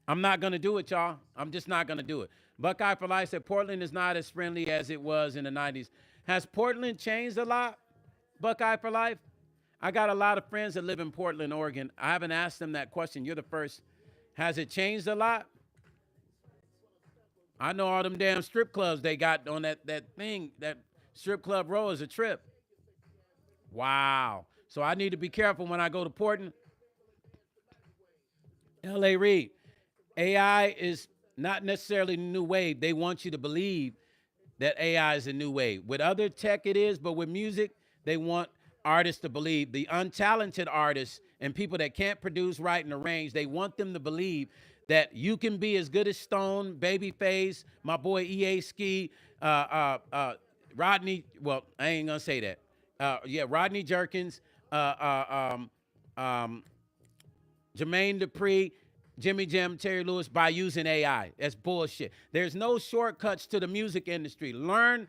I'm not going to do it, y'all. I'm just not going to do it. Buckeye for Life said, Portland is not as friendly as it was in the 90s. Has Portland changed a lot, Buckeye for Life? I got a lot of friends that live in Portland, Oregon. I haven't asked them that question. You're the first. Has it changed a lot? I know all them damn strip clubs they got on that thing, that strip club row is a trip. Wow. So I need to be careful when I go to Portland. L.A. Reid, AI is not necessarily the new wave. They want you to believe that AI is a new wave. With other tech it is, but with music, they want artists to believe, the untalented artists and people that can't produce, write, and arrange, they want them to believe that you can be as good as Stone, Babyface, my boy EA Ski, Rodney, well, I ain't gonna say that. Yeah, Rodney Jerkins, Jermaine Dupri, Jimmy Jam, Terry Lewis by using AI. That's bullshit. There's no shortcuts to the music industry. Learn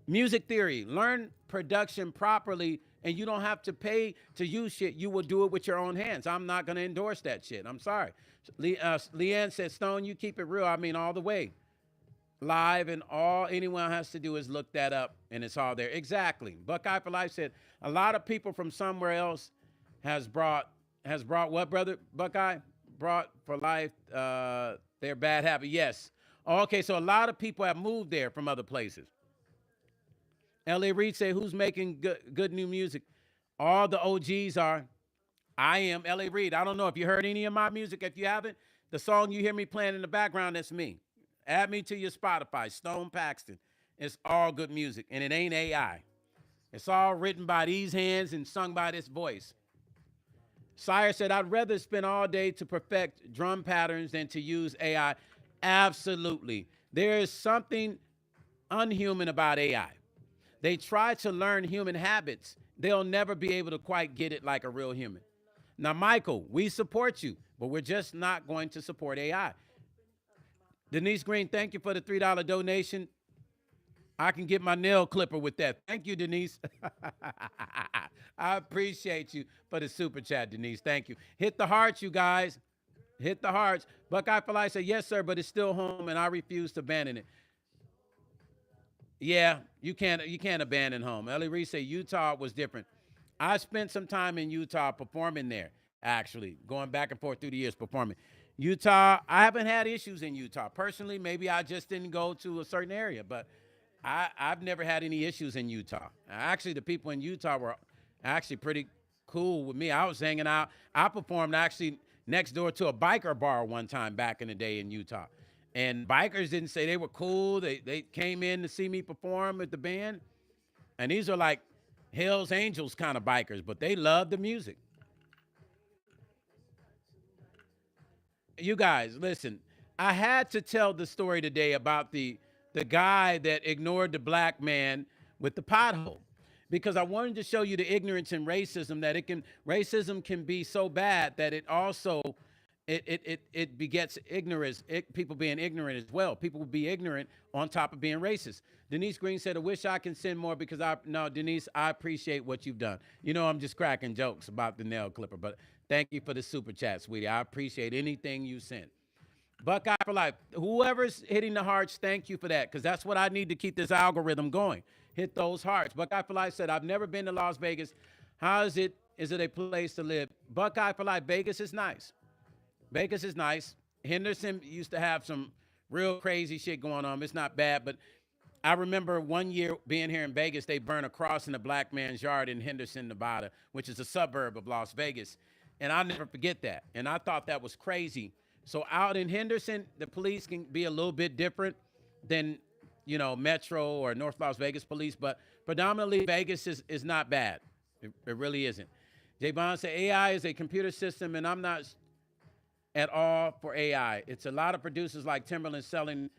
music theory, learn production properly, and you don't have to pay to use shit. You will do it with your own hands. I'm not going to endorse that shit. I'm sorry. Leanne said, Stone, you keep it real. I mean, all the way. Live, and all anyone has to do is look that up, and it's all there. Exactly. Buckeye for Life said, a lot of people from somewhere else has brought what, brother Buckeye? Brought for life their bad habit. Yes. Okay, so a lot of people have moved there from other places. L.A. Reid say, who's making good new music? All the OGs are. I am. L.A. Reid, I don't know if you heard any of my music. If you haven't, the song you hear me playing in the background, that's me. Add me to your Spotify, Stone Paxton. It's all good music, and it ain't AI. It's all written by these hands and sung by this voice. Sire said, I'd rather spend all day to perfect drum patterns than to use AI. Absolutely. There is something unhuman about AI. They try to learn human habits. They'll never be able to quite get it like a real human. Now, Michael, we support you, but we're just not going to support AI. Denise Green, thank you for the $3 donation. I can get my nail clipper with that. Thank you, Denise. I appreciate you for the super chat, Denise. Thank you. Hit the hearts, you guys. Hit the hearts. Buckeye for Life said, yes, sir, but it's still home, and I refuse to abandon it. Yeah, you can't abandon home. Ellie Reese said Utah was different. I spent some time in Utah performing there, actually, going back and forth through the years performing. Utah, I haven't had issues in Utah. Personally, maybe I just didn't go to a certain area, but I've never had any issues in Utah. Actually, the people in Utah were actually pretty cool with me. I was hanging out. I performed actually next door to a biker bar one time back in the day in Utah. And bikers didn't say they were cool. They came in to see me perform with the band. And these are like Hell's Angels kind of bikers, but they love the music. You guys, listen, I had to tell the story today about the guy that ignored the black man with the pothole, because I wanted to show you the ignorance and racism that racism can be so bad that it also it begets ignorance, people being ignorant as well. People will be ignorant on top of being racist. Denise Green said, I wish I can send more because no, Denise, I appreciate what you've done. You know, I'm just cracking jokes about the nail clipper, but thank you for the super chat, sweetie. I appreciate anything you sent. Buckeye for Life. Whoever's hitting the hearts, thank you for that, because that's what I need to keep this algorithm going. Hit those hearts. Buckeye for Life said, I've never been to Las Vegas. How is it? Is it a place to live? Buckeye for Life, Vegas is nice. Vegas is nice. Henderson used to have some real crazy shit going on. It's not bad, but I remember one year being here in Vegas, they burned a cross in a black man's yard in Henderson, Nevada, which is a suburb of Las Vegas. And I'll never forget that. And I thought that was crazy. So out in Henderson, the police can be a little bit different than, you know, Metro or North Las Vegas police, but predominantly Vegas is not bad. It really isn't. Jay Bond said AI is a computer system, and I'm not at all for AI. It's a lot of producers like Timberland selling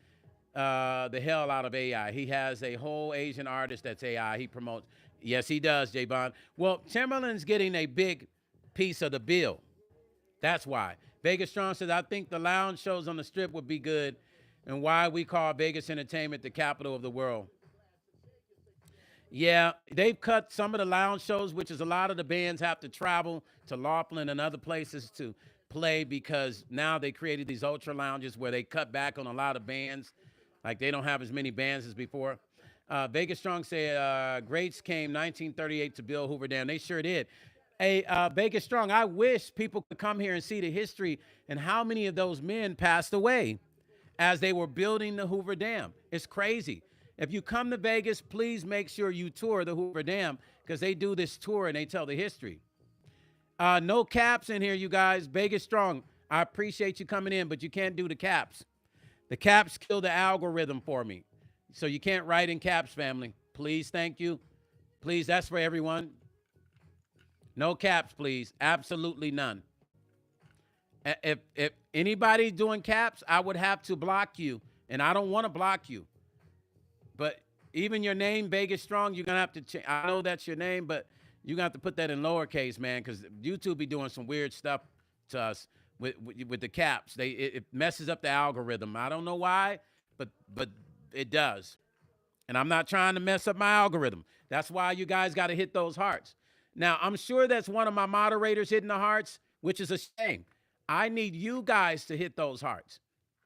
the hell out of AI. He has a whole Asian artist that's AI. He promotes. Yes, he does, Jay Bond. Well, Timberland's getting a big piece of the bill. That's why. Vegas Strong says, I think the lounge shows on the strip would be good, and why we call Vegas entertainment the capital of the world. Yeah, they've cut some of the lounge shows, which is a lot of the bands have to travel to Laughlin and other places to play because now they created these ultra lounges where they cut back on a lot of bands. Like they don't have as many bands as before. Vegas Strong said, Greats came 1938 to build Hoover Dam. They sure did. Hey, Vegas Strong, I wish people could come here and see the history and how many of those men passed away as they were building the Hoover Dam. It's crazy. If you come to Vegas, please make sure you tour the Hoover Dam because they do this tour and they tell the history. No caps in here, you guys. Vegas Strong, I appreciate you coming in, but you can't do the caps. The caps kill the algorithm for me. So you can't write in caps, family. Please, thank you. Please, that's for everyone. No caps, please. Absolutely none. If anybody doing caps, I would have to block you, and I don't want to block you. But even your name, Vegas Strong, you're going to have to change. I know that's your name, but you're going to have to put that in lowercase, man, because YouTube be doing some weird stuff to us with the caps. It messes up the algorithm. I don't know why, but it does. And I'm not trying to mess up my algorithm. That's why you guys got to hit those hearts. Now, I'm sure that's one of my moderators hitting the hearts, which is a shame. I need you guys to hit those hearts,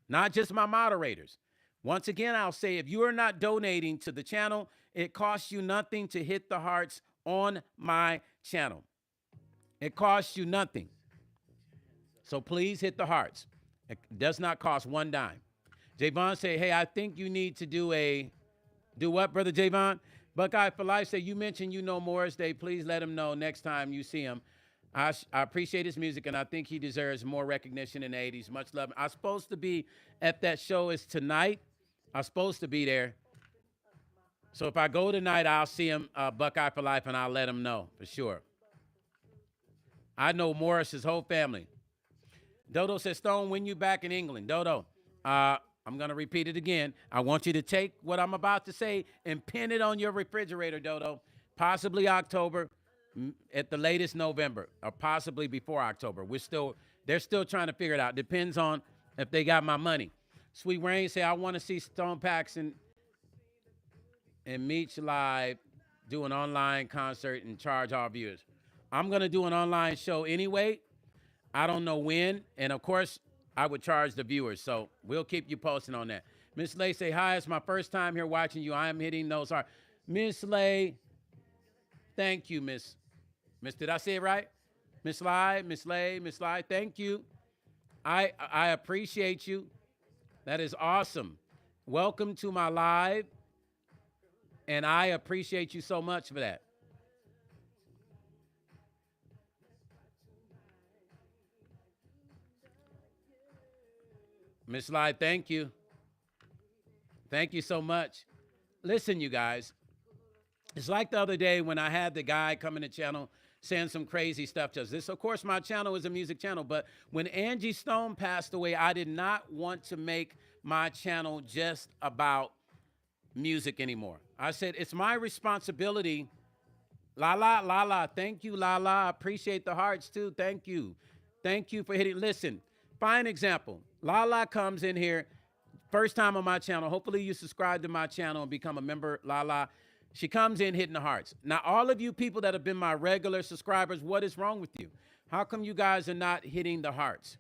not just my moderators. Once again, I'll say if you are not donating to the channel, it costs you nothing to hit the hearts on my channel. It costs you nothing. So please hit the hearts. It does not cost one dime. Javon say, hey, I think you need to do what, Brother Javon? Buckeye for Life say, you mentioned you know Morris Day. Please let him know next time you see him. I appreciate his music, and I think he deserves more recognition in the 80s. Much love. I'm supposed to be at that show. It's tonight. I'm supposed to be there. So if I go tonight, I'll see him, Buckeye for Life, and I'll let him know for sure. I know Morris's whole family. Dodo says, Stone, when you back in England? Dodo, I'm going to repeat it again. I want you to take what I'm about to say and pin it on your refrigerator, Dodo. Possibly October, at the latest November, or possibly before October. They're still trying to figure it out. Depends on if they got my money. Sweet Rain say, I want to see Stone Paxton and MPCLive do an online concert and charge our viewers. I'm going to do an online show anyway. I don't know when. And, of course, I would charge the viewers. So we'll keep you posted on that. Miss Lay say, hi, it's my first time here watching you. I am hitting those hard. Miss Lay, thank you, Miss. Did I say it right? Miss Lay, thank you. I appreciate you. That is awesome. Welcome to my live. And I appreciate you so much for that. Miss Lye, thank you. Thank you so much. Listen, you guys, it's like the other day when I had the guy come in the channel saying some crazy stuff to us. This, of course, my channel is a music channel, but when Angie Stone passed away, I did not want to make my channel just about music anymore. I said, it's my responsibility. Lala, thank you, Lala. I appreciate the hearts, too. Thank you. Thank you for hitting. Listen, fine example. Lala comes in here, first time on my channel. Hopefully you subscribe to my channel and become a member, Lala. She comes in hitting the hearts. Now, all of you people that have been my regular subscribers, what is wrong with you? How come you guys are not hitting the hearts?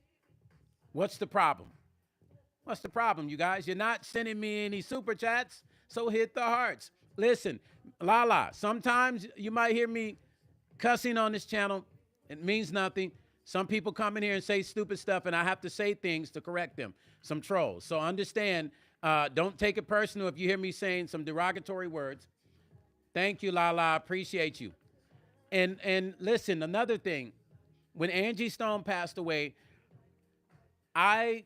What's the problem? What's the problem, you guys? You're not sending me any super chats, so hit the hearts. Listen, Lala, sometimes you might hear me cussing on this channel. It means nothing. Some people come in here and say stupid stuff, and I have to say things to correct them. Some trolls. So understand, Don't take it personal if you hear me saying some derogatory words. Thank you, Lala. I appreciate you. And listen, another thing, when Angie Stone passed away, I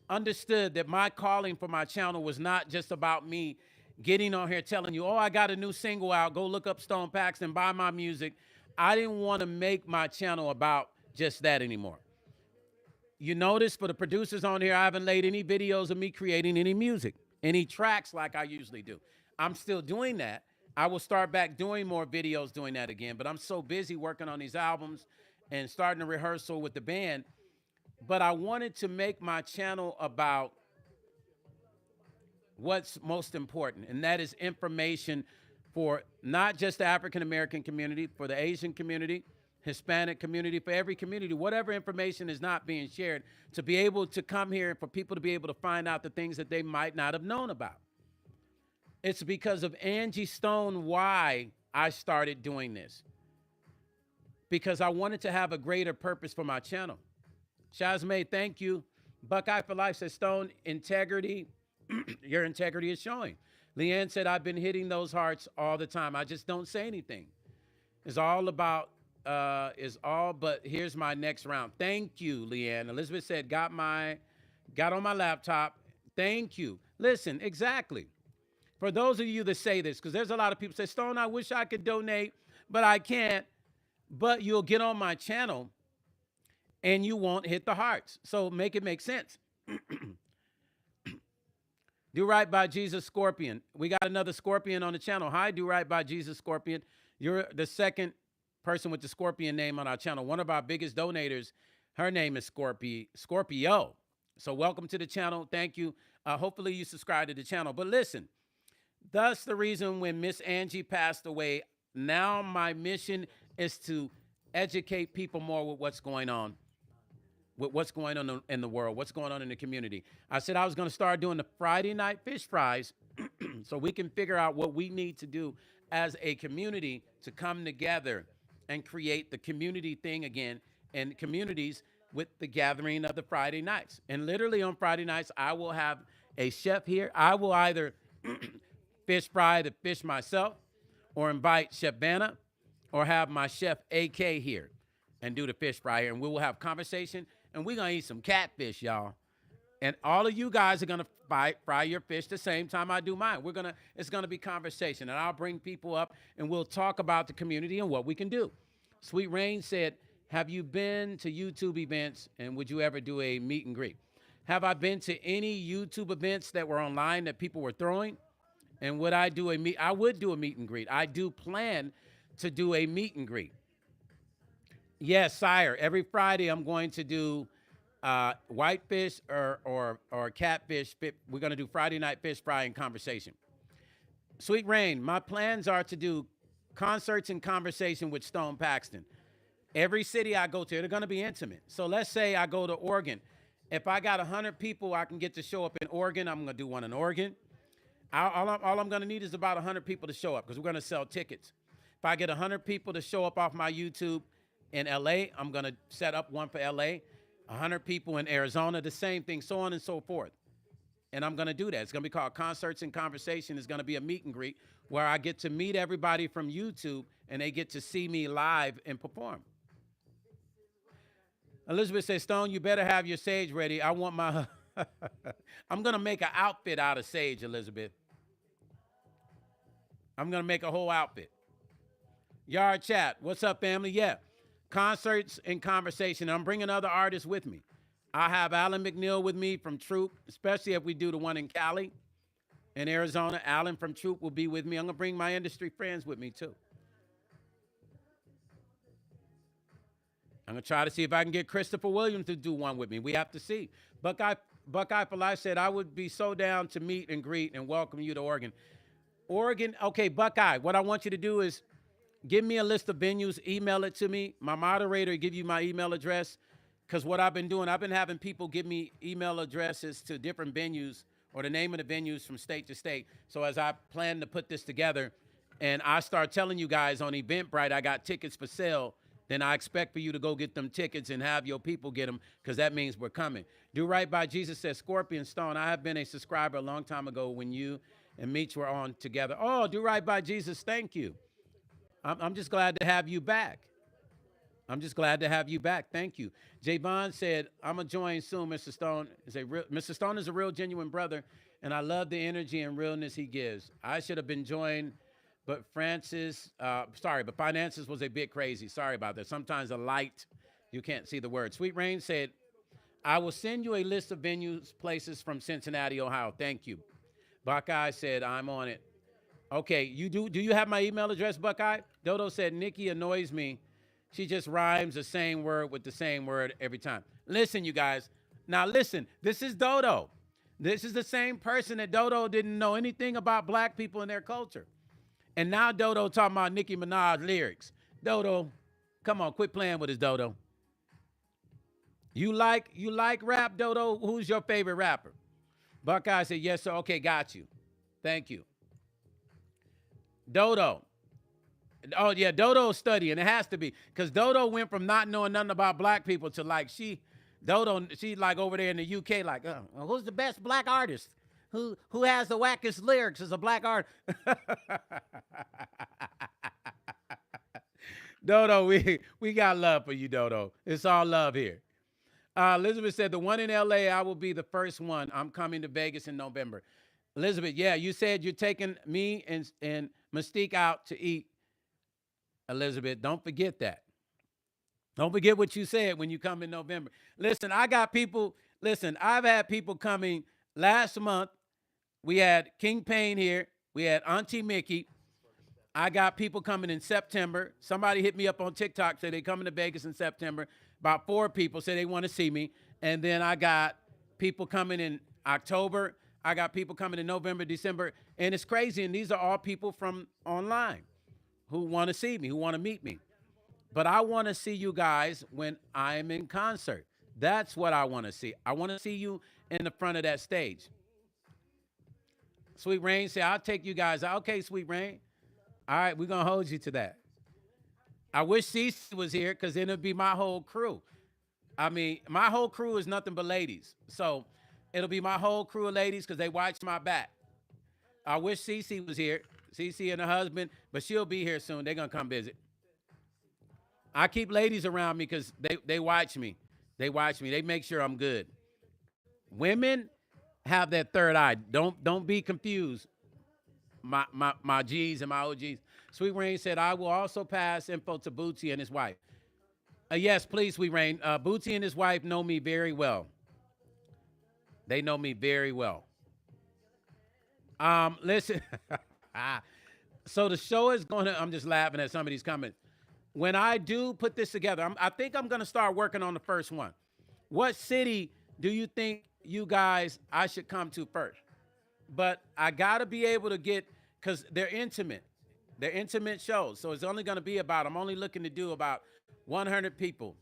understood that my calling for my channel was not just about me getting on here telling you, oh, I got a new single out, go look up Stone Paxton, buy my music. I didn't want to make my channel about just that anymore. You notice for the producers on here, I haven't laid any videos of me creating any music, any tracks like I usually do. I'm still doing that. I will start back doing more videos doing that again, but I'm so busy working on these albums and starting a rehearsal with the band. But I wanted to make my channel about what's most important, and that is information for not just the African-American community, for the Asian community, Hispanic community, for every community, whatever information is not being shared, to be able to come here and for people to be able to find out the things that they might not have known about. It's because of Angie Stone why I started doing this. Because I wanted to have a greater purpose for my channel. Shazmay, thank you. Buckeye for Life says, Stone, integrity, your integrity is showing. Leanne said, I've been hitting those hearts all the time. I just don't say anything. It's all about, but here's my next round. Thank you, Leanne. Elizabeth said, got on my laptop. Thank you. Listen, exactly. For those of you that say this, because there's a lot of people say, Stone, I wish I could donate, but I can't. But you'll get on my channel and you won't hit the hearts. So make it make sense. Do Right by Jesus Scorpion. We got another Scorpion on the channel. Hi, Do Right by Jesus Scorpion. You're the second person with the Scorpion name on our channel. One of our biggest donators, her name is Scorpio. So welcome to the channel. Thank you. Hopefully you subscribe to the channel. But listen, that's the reason when Miss Angie passed away, now my mission is to educate people more with what's going on in the world, what's going on in the community. I said I was going to start doing the Friday night fish fries so we can figure out what we need to do as a community to come together and create the community thing again, and communities with the gathering of the Friday nights. And literally on Friday nights, I will have a chef here. I will either fish fry the fish myself or invite Chef Vanna or have my chef AK here and do the fish fry here. And we will have conversation, and we're going to eat some catfish, y'all. And all of you guys are going to fry your fish the same time I do mine. It's going to be conversation, and I'll bring people up, and we'll talk about the community and what we can do. Sweet Rain said, have you been to YouTube events, and would you ever do a meet and greet? Have I been to any YouTube events that were online that people were throwing? And would I do I would do a meet and greet. I do plan to do a meet and greet. Yes, sire. Every Friday I'm going to do whitefish or catfish. We're going to do Friday night fish fry and conversation. Sweet Rain, my plans are to do concerts and conversation with Stone Paxton. Every city I go to, they're going to be intimate. So let's say I go to Oregon. If I got 100 people I can get to show up in Oregon, I'm going to do one in Oregon. All I'm going to need is about 100 people to show up because we're going to sell tickets. If I get 100 people to show up off my YouTube in LA, I'm going to set up one for LA. 100 people in Arizona, the same thing, so on and so forth. And I'm going to do that. It's going to be called Concerts and Conversation. It's going to be a meet and greet where I get to meet everybody from YouTube and they get to see me live and perform. Elizabeth says, Stone, you better have your sage ready. I want my... I'm going to make an outfit out of sage, Elizabeth. I'm going to make a whole outfit. Yard Chat, what's up, family? Yeah, concerts and conversation. I'm bringing other artists with me. I have Alan McNeil with me from Troop, especially if we do the one in Cali, in Arizona. Alan from Troop will be with me. I'm going to bring my industry friends with me, too. I'm going to try to see if I can get Christopher Williams to do one with me. We have to see. Buckeye for Life said, I would be so down to meet and greet and welcome you to Oregon. Oregon, okay, Buckeye, what I want you to do is give me a list of venues, email it to me. My moderator give you my email address, because what I've been doing, I've been having people give me email addresses to different venues or the name of the venues from state to state. So as I plan to put this together and I start telling you guys on Eventbrite, I got tickets for sale then I expect for you to go get them tickets and have your people get them, because that means we're coming. Do Right by Jesus says, Scorpion Stone, I have been a subscriber a long time ago when you and Meech were on together. Oh, Do Right by Jesus, thank you. I'm just glad to have you back. I'm just glad to have you back. Thank you. Javon said, I'm going to join soon, Mr. Stone. Mr. Stone is a real, genuine brother, and I love the energy and realness he gives. I should have been joined, but finances was a bit crazy. Sorry about that. Sometimes a light, you can't see the word. Sweet Rain said, I will send you a list of venues, places from Cincinnati, Ohio. Thank you. Buckeye said, I'm on it. Okay, you do you have my email address, Buckeye? Dodo said, Nicki annoys me. She just rhymes the same word with the same word every time. Listen, you guys. Now listen, this is Dodo. This is the same person that Dodo didn't know anything about black people and their culture. And now Dodo talking about Nicki Minaj lyrics. Dodo, come on, quit playing with us, Dodo. You like rap, Dodo? Who's your favorite rapper? Buckeye said, yes, sir. Okay, got you. Thank you. Dodo. Oh, yeah, Dodo's studying. It has to be. Because Dodo went from not knowing nothing about black people to like she's like over there in the UK, like, who's the best black artist? Who has the wackest lyrics as a black artist? Dodo, we got love for you, Dodo. It's all love here. Elizabeth said, the one in LA, I will be the first one. I'm coming to Vegas in November. Elizabeth, yeah, you said you're taking me and Mystique out to eat. Elizabeth, don't forget that. Don't forget what you said when you come in November. Listen, I've had people coming last month. We had King Payne here. We had Auntie Mickey. I got people coming in September. Somebody hit me up on TikTok, said they coming to Vegas in September. About 4 people said they want to see me. And then I got people coming in October. I got people coming in November, December. And it's crazy. And these are all people from online who want to see me, who want to meet me. But I want to see you guys when I'm in concert. That's what I want to see. I want to see you in the front of that stage. Sweet Rain said, I'll take you guys out. Okay, Sweet Rain. All right, we're going to hold you to that. I wish Cece was here because then it'd be my whole crew. I mean, my whole crew is nothing but ladies. So it'll be my whole crew of ladies because they watch my back. I wish Cece was here. Cece and her husband, but she'll be here soon. They're going to come visit. I keep ladies around me because they watch me. They watch me. They make sure I'm good. Women have that third eye. Don't be confused. My G's and my OGs. Sweet Rain said, I will also pass info to Bootsy and his wife. Yes, please, Sweet Rain. Bootsy and his wife know me very well. They know me very well. Listen. So the show is going to, I'm just laughing at some of these comments. When I do put this together, I think I'm going to start working on the first one. What city do you think you guys, I should come to first? But I got to be able to get, because they're intimate. They're intimate shows. So it's only going to be I'm only looking to do about 100 people.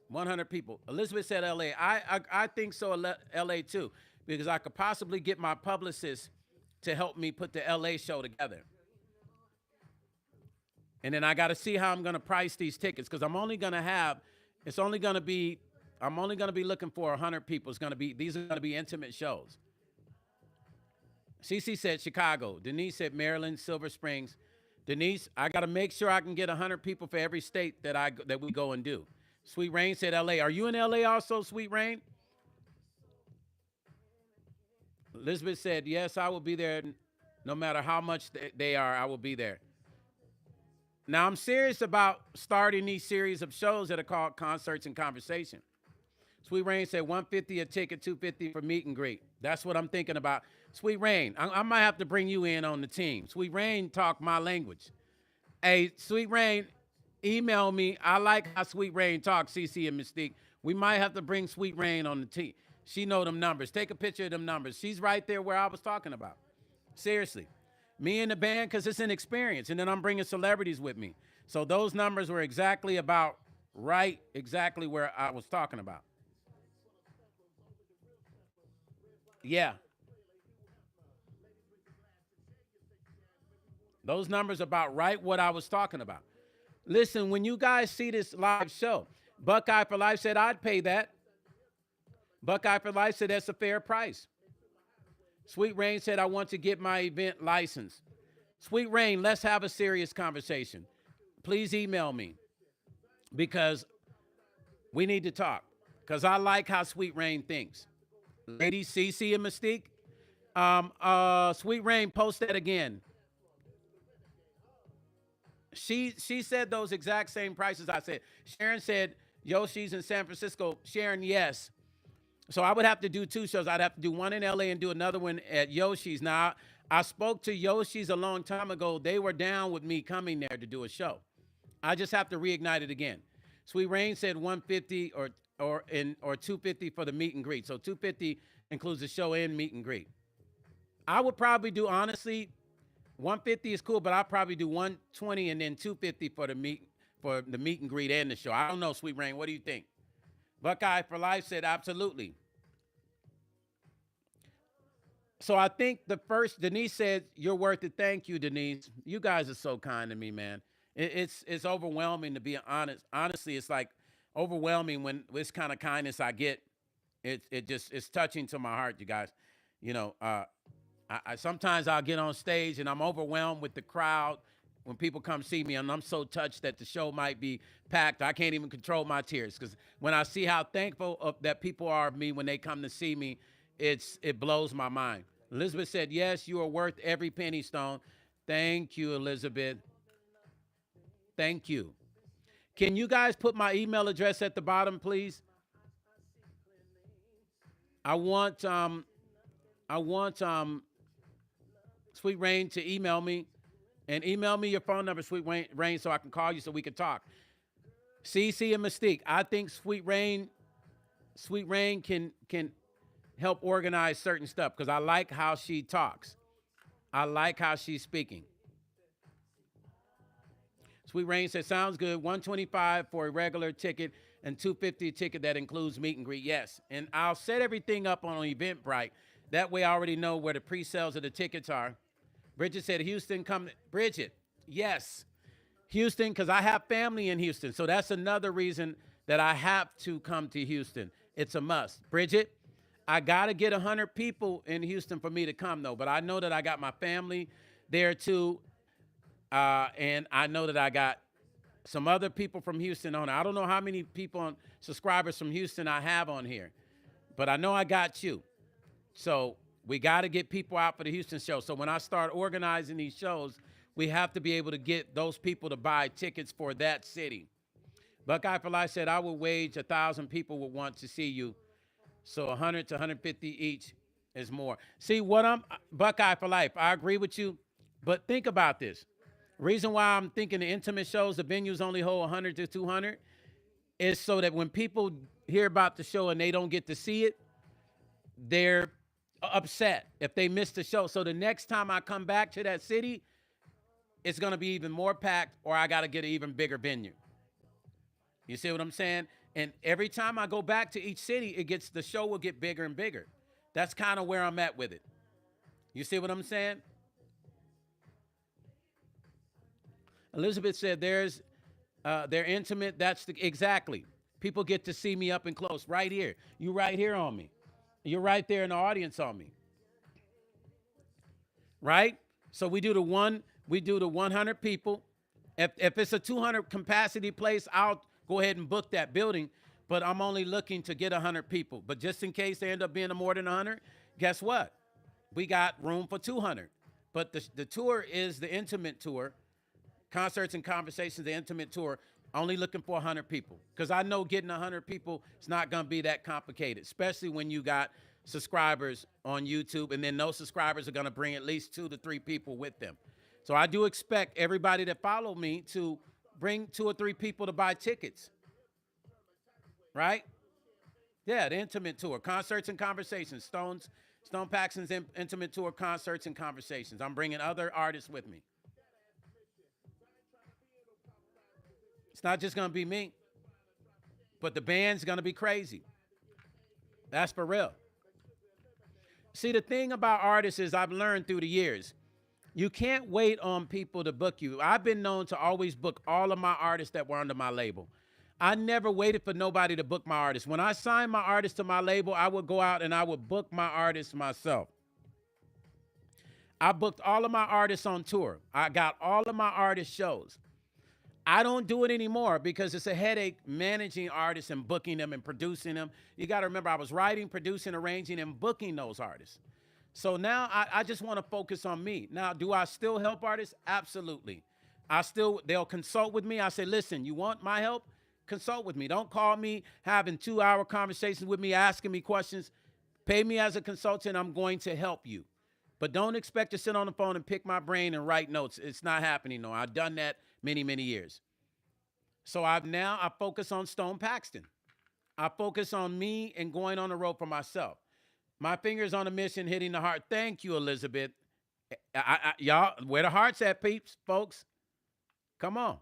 100 people. Elizabeth said LA. I think so, LA too, because I could possibly get my publicist to help me put the LA show together. And then I got to see how I'm going to price these tickets because I'm only going to be looking for 100 people. These are going to be intimate shows. Cece said Chicago. Denise said Maryland, Silver Springs. Denise, I got to make sure I can get 100 people for every state that we go and do. Sweet Rain said LA. Are you in LA also, Sweet Rain? Elizabeth said, yes, I will be there. No matter how much they are, I will be there. Now, I'm serious about starting these series of shows that are called Concerts and Conversation. Sweet Rain said $150 a ticket, $250 for meet and greet. That's what I'm thinking about. Sweet Rain, I might have to bring you in on the team. Sweet Rain talk my language. Hey, Sweet Rain, email me. I like how Sweet Rain talks, CC and Mystique. We might have to bring Sweet Rain on the team. She know them numbers. Take a picture of them numbers. She's right there where I was talking about. Seriously. Me and the band, because it's an experience. And then I'm bringing celebrities with me. So those numbers were exactly where I was talking about. Yeah. Those numbers about right what I was talking about. Listen, when you guys see this live show, Buckeye for Life said I'd pay that. Buckeye for Life said that's a fair price. Sweet Rain said I want to get my event license. Sweet Rain, let's have a serious conversation. Please email me because we need to talk. Because I like how Sweet Rain thinks. Lady Cece and Mystique, Sweet Rain, post that again. She said those exact same prices I said. Sharon said Yoshi's in San Francisco. Sharon, yes. So I would have to do 2 shows. I'd have to do one in LA and do another one at Yoshi's. Now, I spoke to Yoshi's a long time ago. They were down with me coming there to do a show. I just have to reignite it again. Sweet Rain said 150 or 250 for the meet and greet. So 250 includes the show and meet and greet. I would probably do, honestly, 150 is cool, but I'll probably do 120 and then 250 for the meet and greet and the show. I don't know, Sweet Rain. What do you think? Buckeye for Life said absolutely. So I think the first, Denise said, you're worth it. Thank you, Denise. You guys are so kind to me, man. It's overwhelming, to be honest. Honestly, it's like overwhelming when this kind of kindness I get. It's touching to my heart, you guys. You know, I sometimes I'll get on stage and I'm overwhelmed with the crowd when people come see me, and I'm so touched that the show might be packed. I can't even control my tears because when I see how thankful that people are of me when they come to see me, it blows my mind. Elizabeth said, yes, you are worth every penny, Stone. Thank you, Elizabeth. Thank you. Can you guys put my email address at the bottom, please? I want Sweet Rain to email me. And email me your phone number, Sweet Rain, so I can call you so we can talk. CC and Mystique, I think Sweet Rain can help organize certain stuff because I like how she talks. I like how she's speaking. Sweet Rain says, sounds good. $125 for a regular ticket and $250 ticket that includes meet and greet. Yes, and I'll set everything up on Eventbrite. That way I already know where the pre-sales of the tickets are. Bridget said, Houston, come. Bridget, yes. Houston, because I have family in Houston. So that's another reason that I have to come to Houston. It's a must. Bridget, I got to get 100 people in Houston for me to come, though. But I know that I got my family there, too. And I know that I got some other people from Houston on it. I don't know how many people, subscribers from Houston I have on here. But I know I got you. So we got to get people out for the Houston show. So when I start organizing these shows, we have to be able to get those people to buy tickets for that city. Buckeye for Life said, I will wage 1,000 people would want to see you. So 100 to 150 each is more. See, Buckeye for Life, I agree with you. But think about this. Reason why I'm thinking the intimate shows, the venues only hold 100 to 200, is so that when people hear about the show and they don't get to see it, they're upset if they miss the show. So the next time I come back to that city, it's going to be even more packed, or I got to get an even bigger venue. You see what I'm saying? And every time I go back to each city, the show will get bigger and bigger. That's kind of where I'm at with it. You see what I'm saying? Elizabeth said they're intimate. Exactly. People get to see me up and close right here. You right here on me. You're right there in the audience on me. Right? So we do the 100 people. If it's a 200 capacity place, I'll go ahead and book that building, but I'm only looking to get 100 people. But just in case they end up being more than 100, guess what? We got room for 200. But the tour is the intimate tour. Concerts and Conversations, the intimate tour, only looking for 100 people. Because I know getting 100 people is not going to be that complicated, especially when you got subscribers on YouTube, and then those subscribers are going to bring at least 2 to 3 people with them. So I do expect everybody that follow me to bring 2 or 3 people to buy tickets. Right? Yeah, the intimate tour, Concerts and Conversations, Stone Paxton's intimate tour, Concerts and Conversations. I'm bringing other artists with me. It's not just going to be me, but the band's going to be crazy. That's for real. See, the thing about artists is I've learned through the years, You can't wait on people to book you. I've been known to always book all of my artists that were under my label. I never waited for nobody to book my artists. When I signed my artists to my label, I would go out and I would book my artists myself. I booked all of my artists on tour. I got all of my artist shows. I don't do it anymore because it's a headache managing artists and booking them and producing them. You got to remember, I was writing, producing, arranging, and booking those artists. So now I just want to focus on me. Now, do I still help artists? Absolutely. They'll consult with me. I say, listen, you want my help? Consult with me. Don't call me having 2-hour conversations with me, asking me questions. Pay me as a consultant. I'm going to help you. But don't expect to sit on the phone and pick my brain and write notes. It's not happening, no. I've done that many, many years. So I focus on Stone Paxton. I focus on me and going on the road for myself. My fingers on a mission, hitting the heart. Thank you, Elizabeth. Y'all, where the heart's at, peeps, folks? Come on.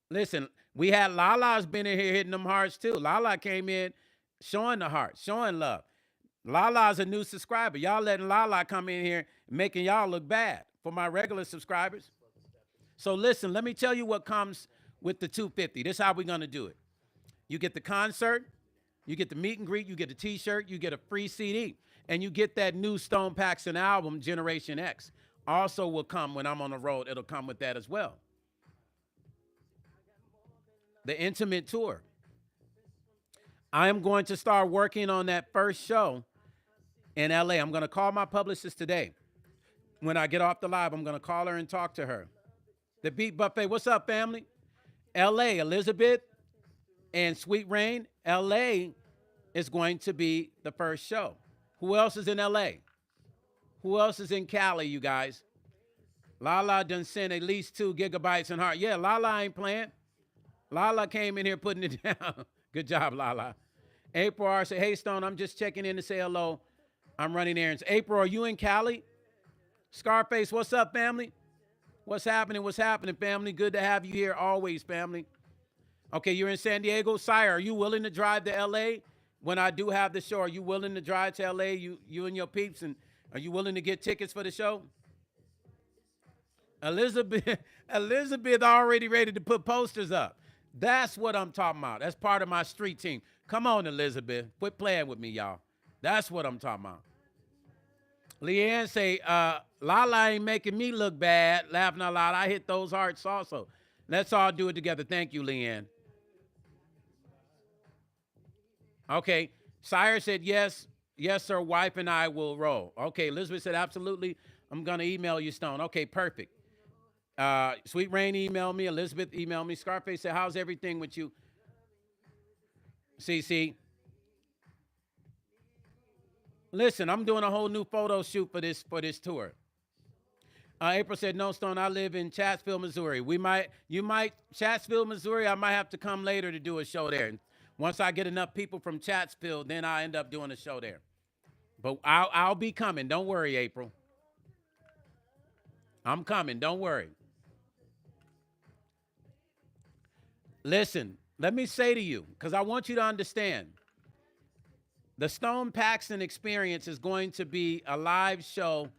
Listen, we had Lala's been in here hitting them hearts too. Lala came in showing the heart, showing love. Lala's a new subscriber. Y'all letting Lala come in here making y'all look bad for my regular subscribers. So listen, let me tell you what comes with the 250. This is how we're going to do it. You get the concert, you get the meet and greet, you get a t-shirt, you get a free CD, and you get that new Stone Paxton album, Generation X. Also will come when I'm on the road. It'll come with that as well. The intimate tour. I am going to start working on that first show in LA. I'm going to call my publicist today. When I get off the live, I'm going to call her and talk to her. The Beat Buffet. What's up, family? LA, Elizabeth and Sweet Rain. LA is going to be the first show. Who else is in LA? Who else is in Cali, you guys? Lala done sent at least 2 gigabytes in heart. Yeah, Lala ain't playing. Lala came in here putting it down. Good job, Lala. April R said, hey, Stone, I'm just checking in to say hello. I'm running errands. April, are you in Cali? Scarface, what's up, family? What's happening? What's happening, family? Good to have you here always, family. Okay, you're in San Diego. Sire, are you willing to drive to L.A. when I do have the show? Are you willing to drive to L.A., you and your peeps, and are you willing to get tickets for the show? Elizabeth already ready to put posters up. That's what I'm talking about. That's part of my street team. Come on, Elizabeth. Quit playing with me, y'all. That's what I'm talking about. Leanne say, Lala ain't making me look bad. Laughing out loud. I hit those hearts also. Let's all do it together. Thank you, Leanne. Okay. Sire said, yes. Yes, sir. Wife and I will roll. Okay. Elizabeth said, absolutely. I'm going to email you, Stone. Okay, perfect. Sweet Rain emailed me. Elizabeth emailed me. Scarface said, how's everything with you? CC. Listen, I'm doing a whole new photo shoot for this tour. April said, no, Stone, I live in Chatsville, Missouri. Chatsville, Missouri, I might have to come later to do a show there. And once I get enough people from Chatsville, then I end up doing a show there. But I'll be coming. Don't worry, April. I'm coming. Don't worry. Listen, let me say to you, because I want you to understand, the Stone Paxton experience is going to be a live show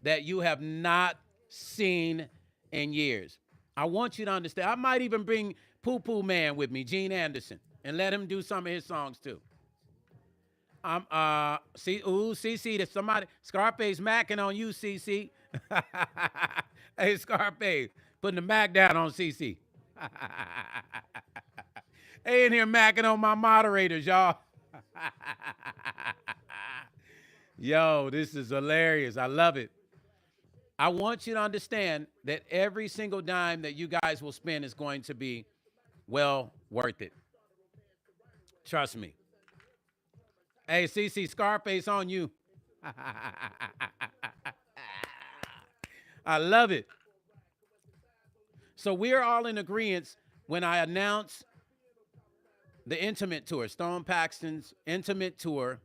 that you have not seen in years. I want you to understand. I might even bring Poo Poo Man with me, Gene Anderson, and let him do some of his songs too. CC, there's somebody, Scarface macking on you, CC. Hey, Scarface, putting the Mac down on CC. Hey, in here macking on my moderators, y'all. Yo, this is hilarious. I love it. I want you to understand that every single dime that you guys will spend is going to be well worth it. Trust me. Hey, CC, Scarface on you. I love it. So we're all in agreement when I announce the intimate tour, Stone Paxton's intimate tour,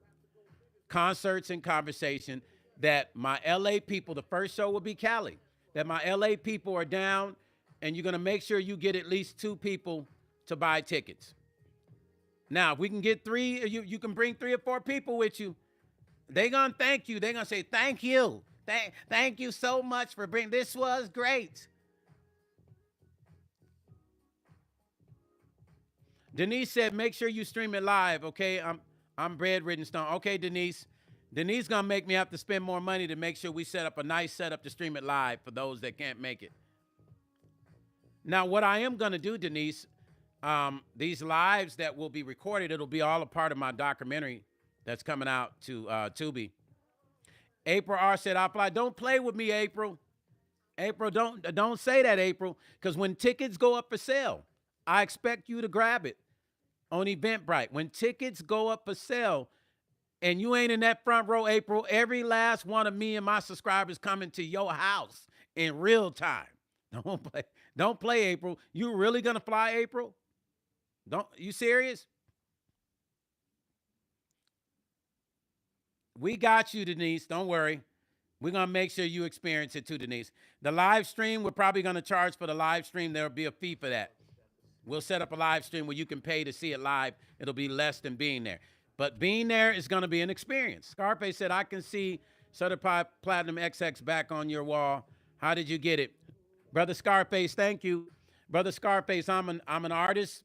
concerts and conversation, that my LA people, the first show will be Cali, that my LA people are down, and you're going to make sure you get at least 2 people to buy tickets. Now, if we can get 3, you can bring 3 or 4 people with you. They're going to thank you. They're going to say, thank you. Thank you so much for bringing. This was great. Denise said, make sure you stream it live, okay? I'm bread-ridden stone. Okay, Denise. Denise gonna make me have to spend more money to make sure we set up a nice setup to stream it live for those that can't make it. Now, what I am gonna do, Denise, these lives that will be recorded, it'll be all a part of my documentary that's coming out to Tubi. April R said, I'll fly. Don't play with me, April. April, don't say that, April, because when tickets go up for sale, I expect you to grab it on Eventbrite. When tickets go up for sale and you ain't in that front row, April, every last one of me and my subscribers coming to your house in real time. Don't play, April. You really gonna fly, April? You serious? We got you, Denise. Don't worry. We're going to make sure you experience it too, Denise. The live stream, we're probably going to charge for the live stream. There'll be a fee for that. We'll set up a live stream where you can pay to see it live. It'll be less than being there. But being there is going to be an experience. Scarface said, I can see Certified Platinum XX back on your wall. How did you get it? Brother Scarface, thank you. Brother Scarface, I'm an artist,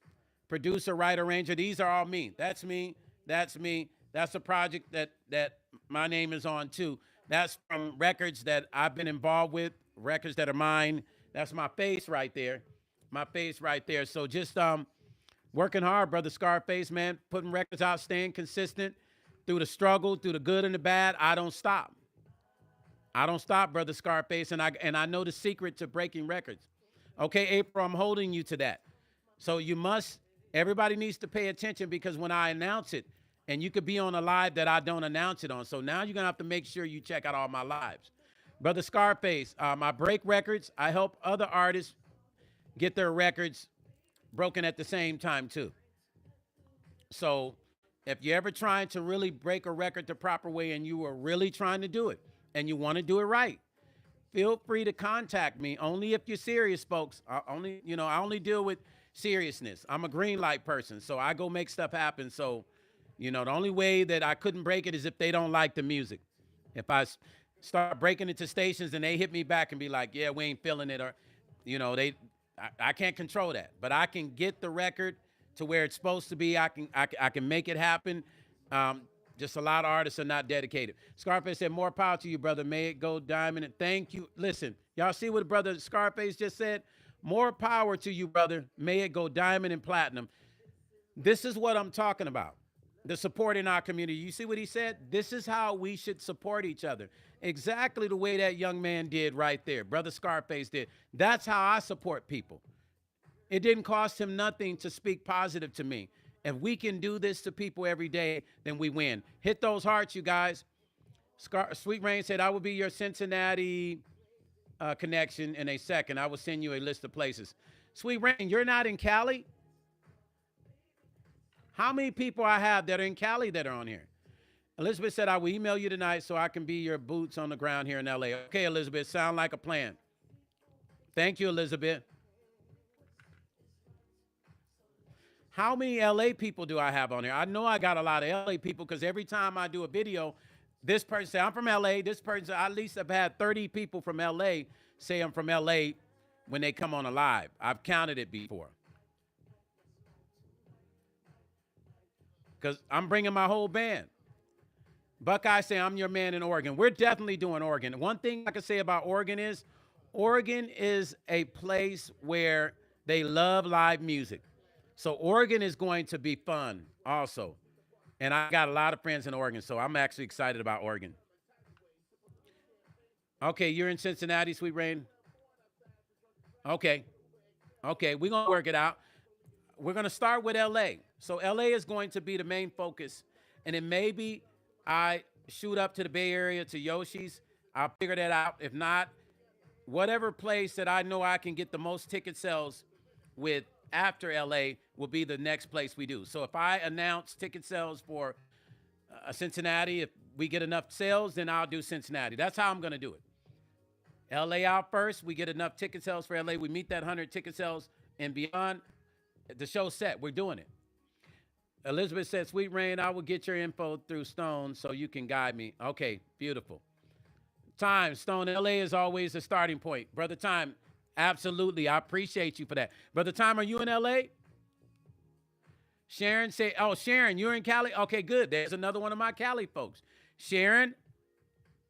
producer, writer, arranger. These are all me. That's me. That's me. That's a project that my name is on too. That's from records that I've been involved with, records that are mine. That's my face right there. My face right there. So just working hard, Brother Scarface, man, putting records out, staying consistent through the struggle, through the good and the bad. I don't stop. I don't stop, Brother Scarface, and I know the secret to breaking records. Okay, April, I'm holding you to that. So everybody needs to pay attention because when I announce it, and you could be on a live that I don't announce it on. So now you're going to have to make sure you check out all my lives. Brother Scarface, I break records. I help other artists get their records broken at the same time, too. So if you're ever trying to really break a record the proper way and you are really trying to do it and you want to do it right, feel free to contact me. Only if you're serious, folks. I only deal with seriousness. I'm a green light person, so I go make stuff happen. So, the only way that I couldn't break it is if they don't like the music. If I start breaking it to stations and they hit me back and be like, yeah, we ain't feeling it, or, I can't control that. But I can get the record to where it's supposed to be. I can make it happen. Just a lot of artists are not dedicated. Scarface said, more power to you, brother. May it go diamond. And thank you. Listen, y'all see what brother Scarface just said? More power to you, brother. May it go diamond and platinum. This is what I'm talking about. The support in our community. You see what he said? This is how we should support each other. Exactly the way that young man did right there. Brother Scarface did. That's how I support people. It didn't cost him nothing to speak positive to me. If we can do this to people every day, then we win. Hit those hearts, you guys. Sweet Rain said, I will be your Cincinnati connection in a second. I will send you a list of places. Sweet Rain, you're not in Cali? How many people I have that are in Cali that are on here? Elizabeth said, I will email you tonight so I can be your boots on the ground here in LA. Okay, Elizabeth, sound like a plan. Thank you, Elizabeth. How many LA people do I have on here? I know I got a lot of LA people because every time I do a video, this person say, I'm from LA. This person, at least I've had 30 people from LA say I'm from LA when they come on a live. I've counted it before. Because I'm bringing my whole band. Buckeye say, I'm your man in Oregon. We're definitely doing Oregon. One thing I can say about Oregon is a place where they love live music. So Oregon is going to be fun also. And I got a lot of friends in Oregon, so I'm actually excited about Oregon. Okay, you're in Cincinnati, Sweet Rain? Okay, we're going to work it out. We're going to start with LA. So LA is going to be the main focus. And then maybe I shoot up to the Bay Area to Yoshi's. I'll figure that out. If not, whatever place that I know I can get the most ticket sales with after LA will be the next place we do. So if I announce ticket sales for Cincinnati, if we get enough sales, then I'll do Cincinnati. That's how I'm going to do it. LA out first. We get enough ticket sales for LA. We meet that 100 ticket sales and beyond. The show's set. We're doing it. Elizabeth said, Sweet Rain, I will get your info through Stone so you can guide me. Okay, beautiful. Time, Stone, LA is always the starting point. Brother Time, absolutely. I appreciate you for that. Brother Time, are you in LA? Sharon say, oh, Sharon, you're in Cali? Okay, good. There's another one of my Cali folks. Sharon,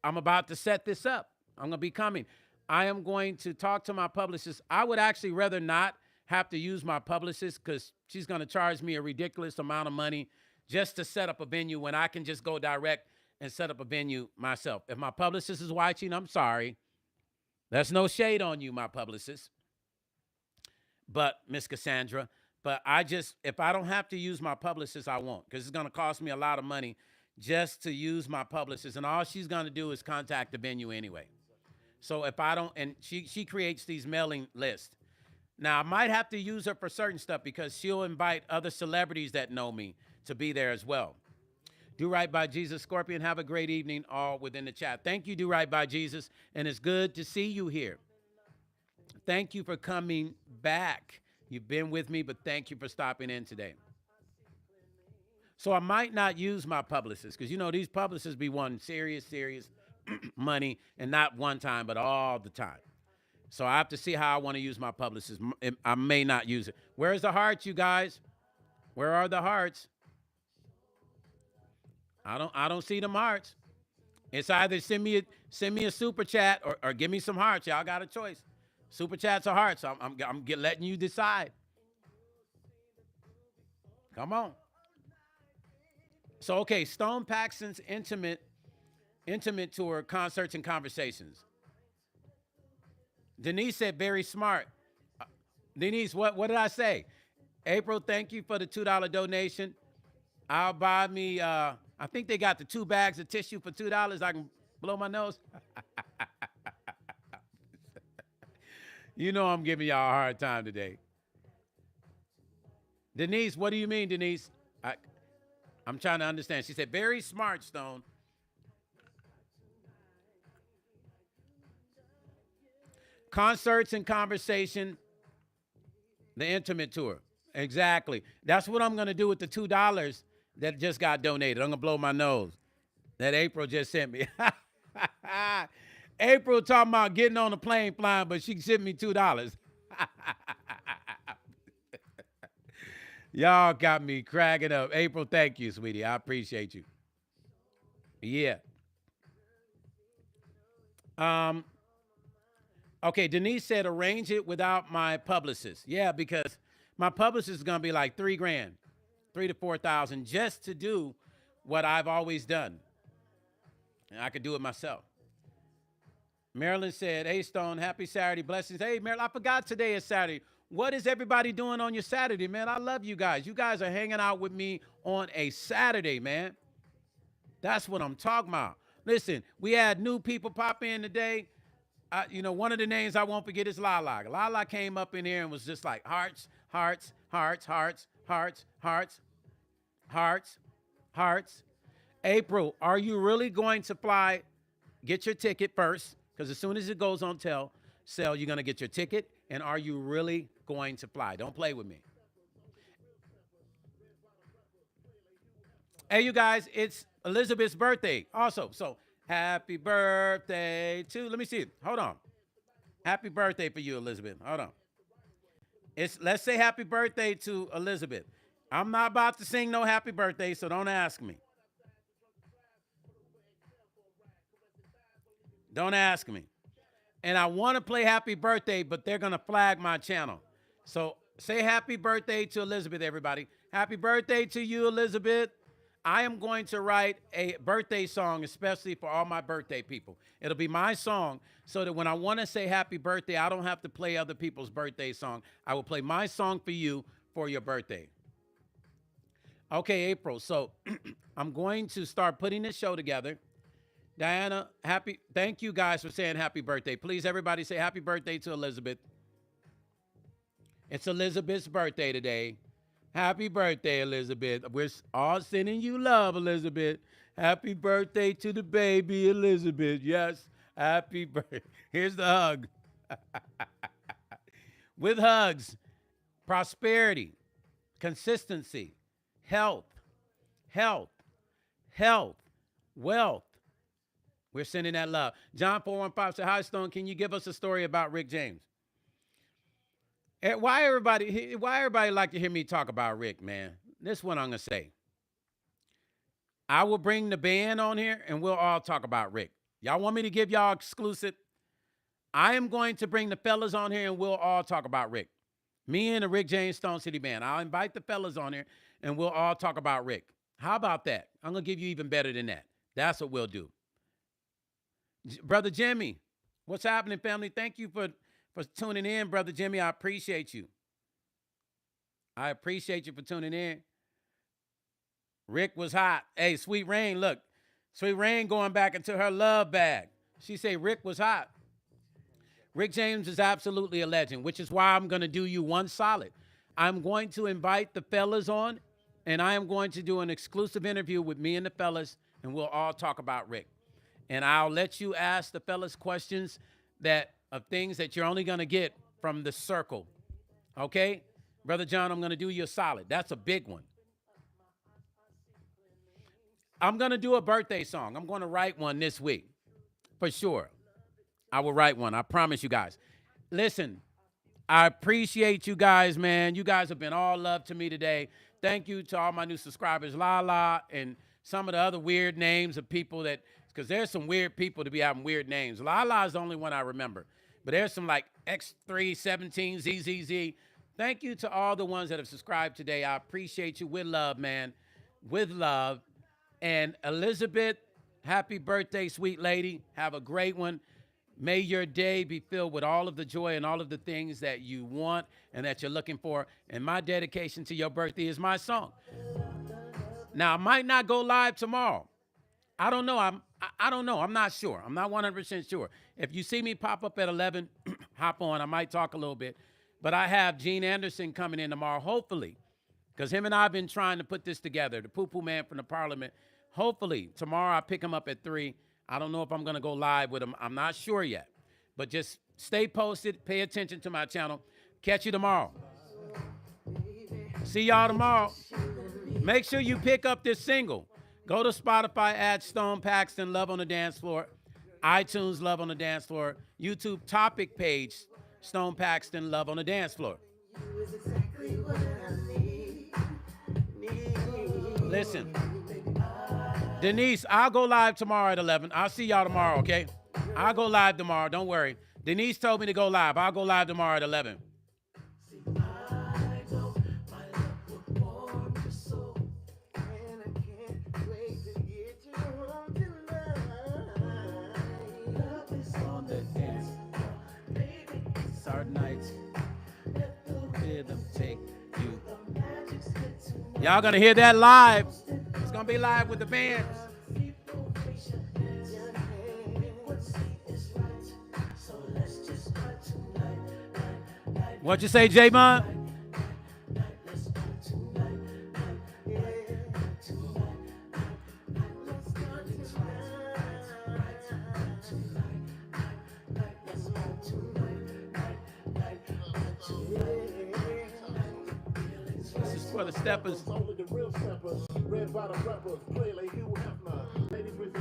I'm about to set this up. I'm going to be coming. I am going to talk to my publicist. I would actually rather not have to use my publicist because she's going to charge me a ridiculous amount of money just to set up a venue when I can just go direct and set up a venue myself. If my publicist is watching, I'm sorry. There's no shade on you, my publicist. But, Miss Cassandra, but if I don't have to use my publicist, I won't, because it's going to cost me a lot of money just to use my publicist. And all she's going to do is contact the venue anyway. So if I don't, and she creates these mailing lists. Now, I might have to use her for certain stuff because she'll invite other celebrities that know me to be there as well. Do Right by Jesus. Scorpion, have a great evening all within the chat. Thank you, Do Right by Jesus, and it's good to see you here. Thank you for coming back. You've been with me, but thank you for stopping in today. So I might not use my publicist because, you know, these publicists be wanting serious money, and not one time, but all the time. So I have to see how I want to use my publicist. I may not use it. Where's the hearts, you guys? Where are the hearts? I don't see them hearts. It's either send me a super chat or give me some hearts. Y'all got a choice. Super chats or hearts. I'm letting you decide. Come on. So, okay, Stone Paxton's intimate tour, concerts and conversations. Denise said very smart. Denise, what did I say? April, thank you for the $2 donation. I'll buy me, I think they got the 2 bags of tissue for $2. I can blow my nose. You know I'm giving y'all a hard time today. Denise, what do you mean, Denise? I'm trying to understand. She said, very smart, Stone. Concerts and conversation, the intimate tour. Exactly. That's what I'm going to do with the $2 that just got donated. I'm going to blow my nose. That April just sent me. April talking about getting on a plane flying, but she sent me $2. Y'all got me cracking up. April, thank you, sweetie. I appreciate you. Yeah. Okay, Denise said arrange it without my publicist. Yeah, because my publicist is going to be like $3,000, $3,000 to $4,000 just to do what I've always done. And I could do it myself. Marilyn said, hey, Stone, happy Saturday. Blessings. Hey, Marilyn, I forgot today is Saturday. What is everybody doing on your Saturday, man? I love you guys. You guys are hanging out with me on a Saturday, man. That's what I'm talking about. Listen, we had new people pop in today. One of the names I won't forget is Lala. Lala came up in here and was just like hearts, hearts, hearts, hearts, hearts, hearts, hearts, hearts. April, are you really going to fly? Get your ticket first, because as soon as it goes on sale, you're going to get your ticket. And are you really going to fly? Don't play with me. Hey, you guys, it's Elizabeth's birthday also. So happy birthday to, let me see it. Hold on. Happy birthday for you, Elizabeth. Hold on. Let's say happy birthday to Elizabeth. I'm not about to sing no happy birthday, so don't ask me. Don't ask me. And I want to play happy birthday, but they're going to flag my channel. So say happy birthday to Elizabeth, everybody. Happy birthday to you, Elizabeth. I am going to write a birthday song, especially for all my birthday people. It'll be my song so that when I want to say happy birthday, I don't have to play other people's birthday song. I will play my song for you for your birthday. Okay, April. So I'm going to start putting this show together. Diana, thank you guys for saying happy birthday. Please, everybody say happy birthday to Elizabeth. It's Elizabeth's birthday today. Happy birthday, Elizabeth. We're all sending you love, Elizabeth. Happy birthday to the baby, Elizabeth. Yes, happy birthday. Here's the hug. With hugs, prosperity, consistency, health, wealth, We're sending that love. John 415 said, hi, Stone, can you give us a story about Rick James? Why everybody like to hear me talk about Rick, man? This is what I'm going to say. I will bring the band on here, and we'll all talk about Rick. Y'all want me to give y'all exclusive? I am going to bring the fellas on here, and we'll all talk about Rick. Me and the Rick James Stone City Band. I'll invite the fellas on here, and we'll all talk about Rick. How about that? I'm going to give you even better than that. That's what we'll do. Brother Jimmy, what's happening, family? Thank you for tuning in, Brother Jimmy. I appreciate you. I appreciate you for tuning in. Rick was hot. Hey, Sweet Rain, look. Sweet Rain going back into her love bag. She say Rick was hot. Rick James is absolutely a legend, which is why I'm going to do you one solid. I'm going to invite the fellas on, and I am going to do an exclusive interview with me and the fellas, and we'll all talk about Rick. And I'll let you ask the fellas questions of things that you're only going to get from the circle. Okay? Brother John, I'm going to do you a solid. That's a big one. I'm going to do a birthday song. I'm going to write one this week. For sure. I will write one. I promise you guys. Listen, I appreciate you guys, man. You guys have been all love to me today. Thank you to all my new subscribers, Lala, and some of the other weird names of people that, because there's some weird people to be having weird names. Lala is the only one I remember. But there's some like X317, ZZZ. Thank you to all the ones that have subscribed today. I appreciate you with love, man. With love. And Elizabeth, happy birthday, sweet lady. Have a great one. May your day be filled with all of the joy and all of the things that you want and that you're looking for. And my dedication to your birthday is my song. Now, I might not go live tomorrow. I don't know. I don't know. I'm not sure. I'm not 100% sure. If you see me pop up at 11, hop on. I might talk a little bit. But I have Gene Anderson coming in tomorrow, hopefully, because him and I have been trying to put this together, the poo-poo man from the parliament. Hopefully, tomorrow I pick him up at 3. I don't know if I'm going to go live with him. I'm not sure yet. But just stay posted. Pay attention to my channel. Catch you tomorrow. See y'all tomorrow. Make sure you pick up this single. Go to Spotify, add Stone Paxton, Love on the Dance Floor. iTunes, Love on the Dance Floor. YouTube topic page, Stone Paxton, Love on the Dance Floor. Listen. Denise, I'll go live tomorrow at 11. I'll see y'all tomorrow, okay? I'll go live tomorrow. Don't worry. Denise told me to go live. I'll go live tomorrow at 11. Y'all gonna hear that live. It's gonna be live with the band. What you say, J-Mon? This is for the steppers.